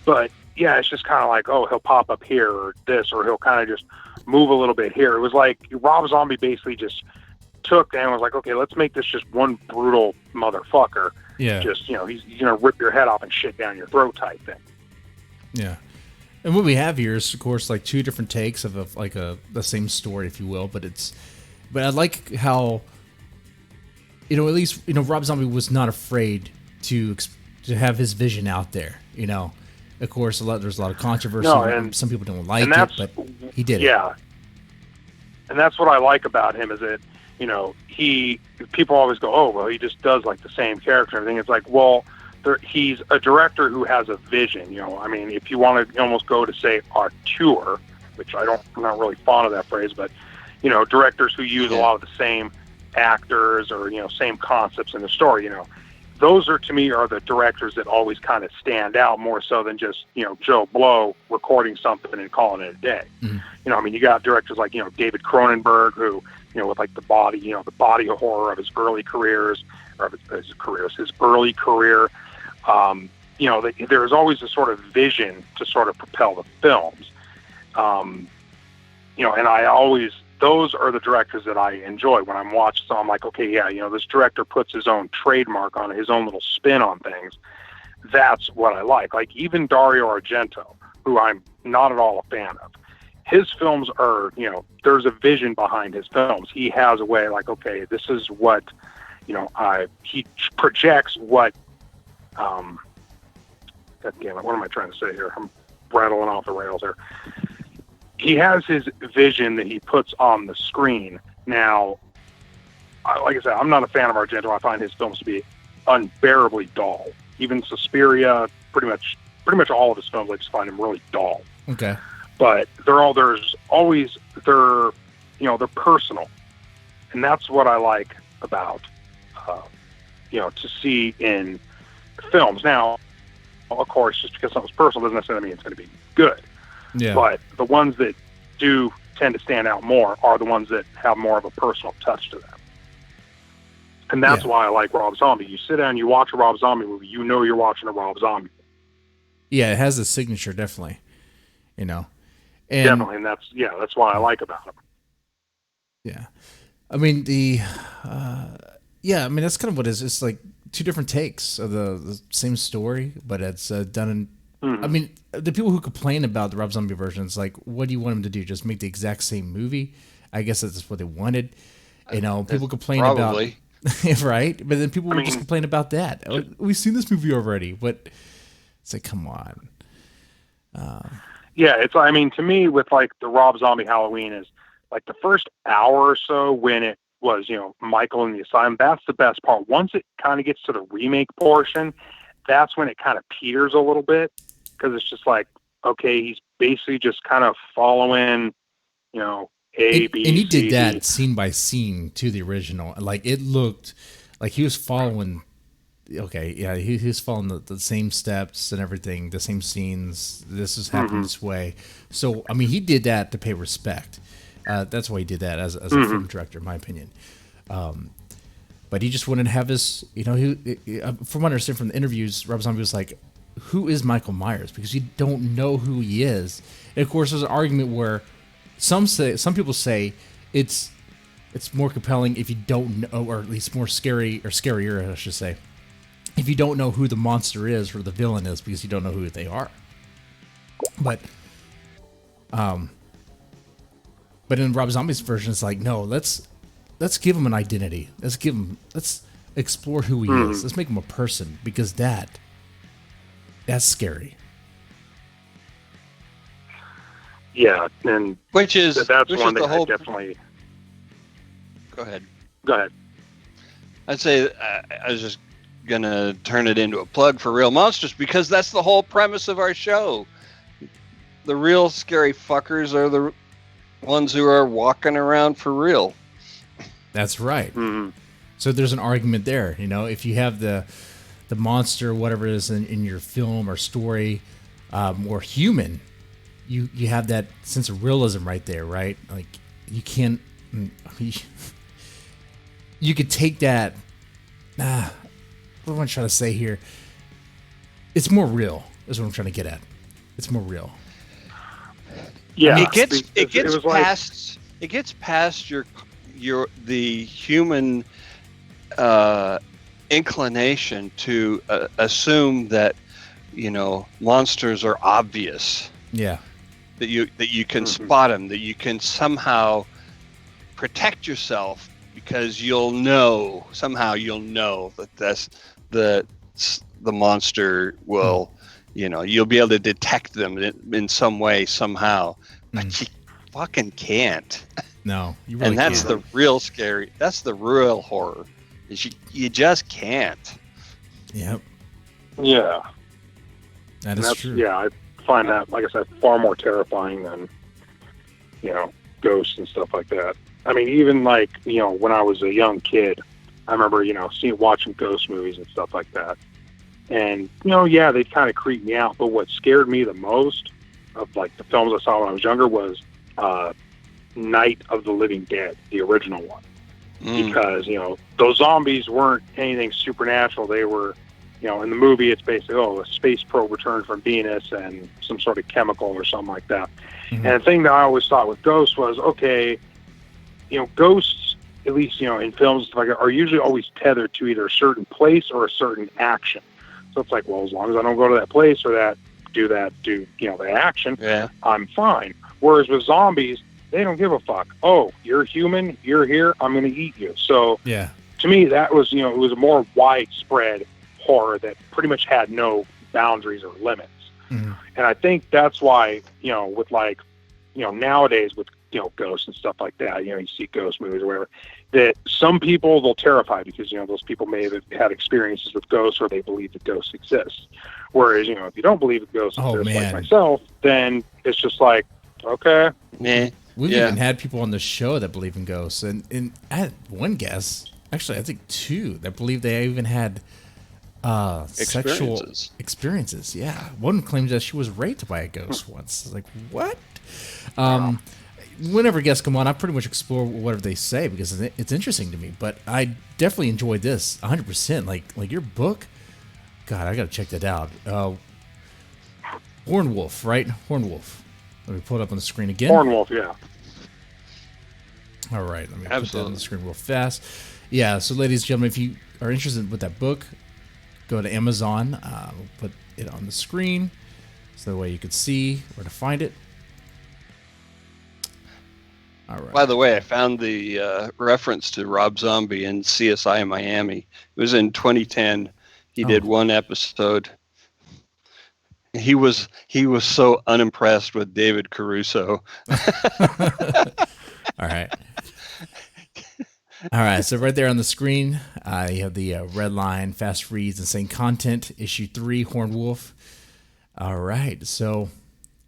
But yeah, it's just kind of like, oh, he'll pop up here or this, or he'll kind of just move a little bit here. It was like Rob Zombie basically just took and was like, okay, let's make this just one brutal motherfucker. Yeah. Just, he's going to rip your head off and shit down your throat type thing. Yeah. And what we have here is, of course, like two different takes of the same story, if you will. But I like how, at least, Rob Zombie was not afraid to have his vision out there, Of course, there's a lot of controversy. No, and some people don't like it, but he did it. Yeah. And that's what I like about him is that, people always go, oh, well, he just does like the same character and everything. It's like, well, he's a director who has a vision, if you want to almost go to say auteur, which I'm not really fond of that phrase, but, directors who use a lot of the same actors or, same concepts in the story, those to me are the directors that always kind of stand out more so than just, Joe Blow recording something and calling it a day. Mm-hmm. You got directors like, David Cronenberg who, with like the body horror of his early careers or of his early career. There's always a sort of vision to sort of propel the films. And those are the directors that I enjoy when I'm watching. So I'm like, okay, yeah, this director puts his own trademark on it, his own little spin on things. That's what I like. Like even Dario Argento, who I'm not at all a fan of. His films are, there's a vision behind his films. He has a way like, okay, this is what, he projects what, God damn it, what am I trying to say here? I'm rattling off the rails here. He has his vision that he puts on the screen. Now, like I said, I'm not a fan of Argento. I find his films to be unbearably dull. Even Suspiria, pretty much all of his films, I just find them really dull. Okay. But they're personal. And that's what I like about, to see in films. Now, of course, just because something's personal doesn't necessarily mean it's going to be good. Yeah. But the ones that do tend to stand out more are the ones that have more of a personal touch to them. And that's why I like Rob Zombie. You sit down, you watch a Rob Zombie movie, you know you're watching a Rob Zombie. Yeah, it has a signature, definitely. And definitely, and that's what I like about him. Yeah. I mean, that's kind of what it is. It's like two different takes of the same story, but it's done in. I mean, the people who complain about the Rob Zombie version, it's like, what do you want them to do? Just make the exact same movie? I guess that's what they wanted. People complain Probably. about, right? But then people would just complain about that. Oh, we've seen this movie already, but it's like, come on. To me, with like the Rob Zombie Halloween is like the first hour or so when it was, Michael in the asylum. That's the best part. Once it kind of gets to the remake portion, that's when it kind of peters a little bit, because it's just like, okay, he's basically just kind of following, A, B, and he C, did that D. scene by scene to the original. Like, it looked like he was following. Okay, yeah, he was following the same steps and everything, the same scenes. This is happening this way. So, I mean, he did that to pay respect. That's why he did that as a film director, in my opinion. But he just wanted to have his, from what I understand from the interviews, Rob Zombie was like, who is Michael Myers? Because you don't know who he is. And of course, there's an argument where some people say it's more compelling if you don't know, or at least more scary, or scarier, I should say, if you don't know who the monster is or the villain is, because you don't know who they are. But in Rob Zombie's version, it's like, no, let's give him an identity. Let's explore who he is. Let's make him a person, because that's scary. Yeah, and Which is one that I definitely. Go ahead. Go ahead. I'd say I was just gonna turn it into a plug for Real Monsters, because that's the whole premise of our show. The real scary fuckers are the ones who are walking around for real. That's right. So there's an argument there. If you have the monster, whatever it is in your film or story, or human, you have that sense of realism right there, right? Like, you can't. You could take that. What am I trying to say here? It's more real, is what I'm trying to get at. It's more real. Yeah, it gets past the human inclination to assume that monsters are obvious. Yeah, that you can spot them, that you can somehow protect yourself, because you'll know that that's the monster will, you'll be able to detect them in some way, somehow. But you fucking can't. No, you really and that's can't. the real scary. That's the real horror. Is you just can't. Yep. Yeah. That's true. Yeah, I find that, like I said, far more terrifying than, ghosts and stuff like that. I mean, even like, when I was a young kid, I remember, watching ghost movies and stuff like that. And, they kind of creeped me out. But what scared me the most of like the films I saw when I was younger was Night of the Living Dead, the original one. Because, those zombies weren't anything supernatural. They were, in the movie, it's basically, a space probe returned from Venus and some sort of chemical or something like that. And the thing that I always thought with ghosts was, okay, ghosts, at least, in films, are usually always tethered to either a certain place or a certain action. So it's like, well, as long as I don't go to that place or do the action, I'm fine. Whereas with zombies, they don't give a fuck. Oh, you're human, you're here, I'm going to eat you. So to me, that was, it was a more widespread horror that pretty much had no boundaries or limits. And I think that's why, with like, nowadays with, ghosts and stuff like that, you see ghost movies or whatever, that some people they'll terrify because, those people may have had experiences with ghosts or they believe that ghosts exist. Whereas, if you don't believe that ghosts exist, like myself, then it's just like, okay, We've Yeah. even had people on the show that believe in ghosts, and I had one guest, actually, I think two, that believe they even had sexual experiences. Yeah, one claims that she was raped by a ghost once. Like, what? Whenever guests come on, I pretty much explore whatever they say because it's interesting to me. But I definitely enjoyed this 100%. Like your book, God, I gotta check that out. Hornwolf, right? Hornwolf. Let me pull it up on the screen again. Hornwolf, yeah. All right, let me put that on the screen real fast. Yeah, so ladies and gentlemen, if you are interested with that book, go to Amazon. We'll put it on the screen so that way you can see where to find it. All right. By the way, I found the reference to Rob Zombie in CSI Miami. It was in 2010. He did one episode. He was so unimpressed with David Caruso. All right. All right, so right there on the screen, you have the red line, fast reads, insane content, issue 3, Hornwolf. All right, so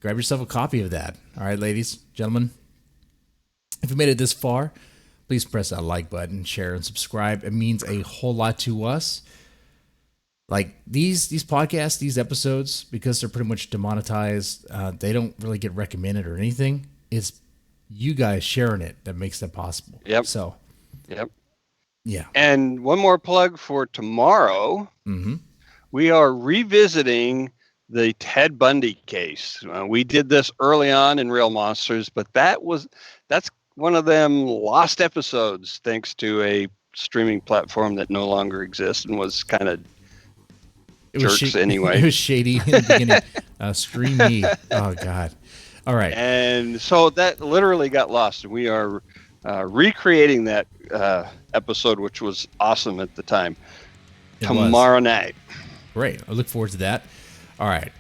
grab yourself a copy of that. All right, ladies, gentlemen. If you made it this far, please press that like button, share, and subscribe. It means a whole lot to us. Like these podcasts, these episodes, because they're pretty much demonetized, they don't really get recommended or anything. It's you guys sharing it that makes that possible. Yep. So, yep. Yeah. And one more plug for tomorrow. Mm-hmm. We are revisiting the Ted Bundy case. We did this early on in Real Monsters, but that's one of them lost episodes thanks to a streaming platform that no longer exists and was kind of jerks anyway. It was shady in the beginning. Scream me. Oh, God. All right. And so that literally got lost. And we are recreating that episode, which was awesome at the time, tomorrow night. Great. I look forward to that. All right.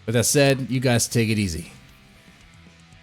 With that said, you guys take it easy.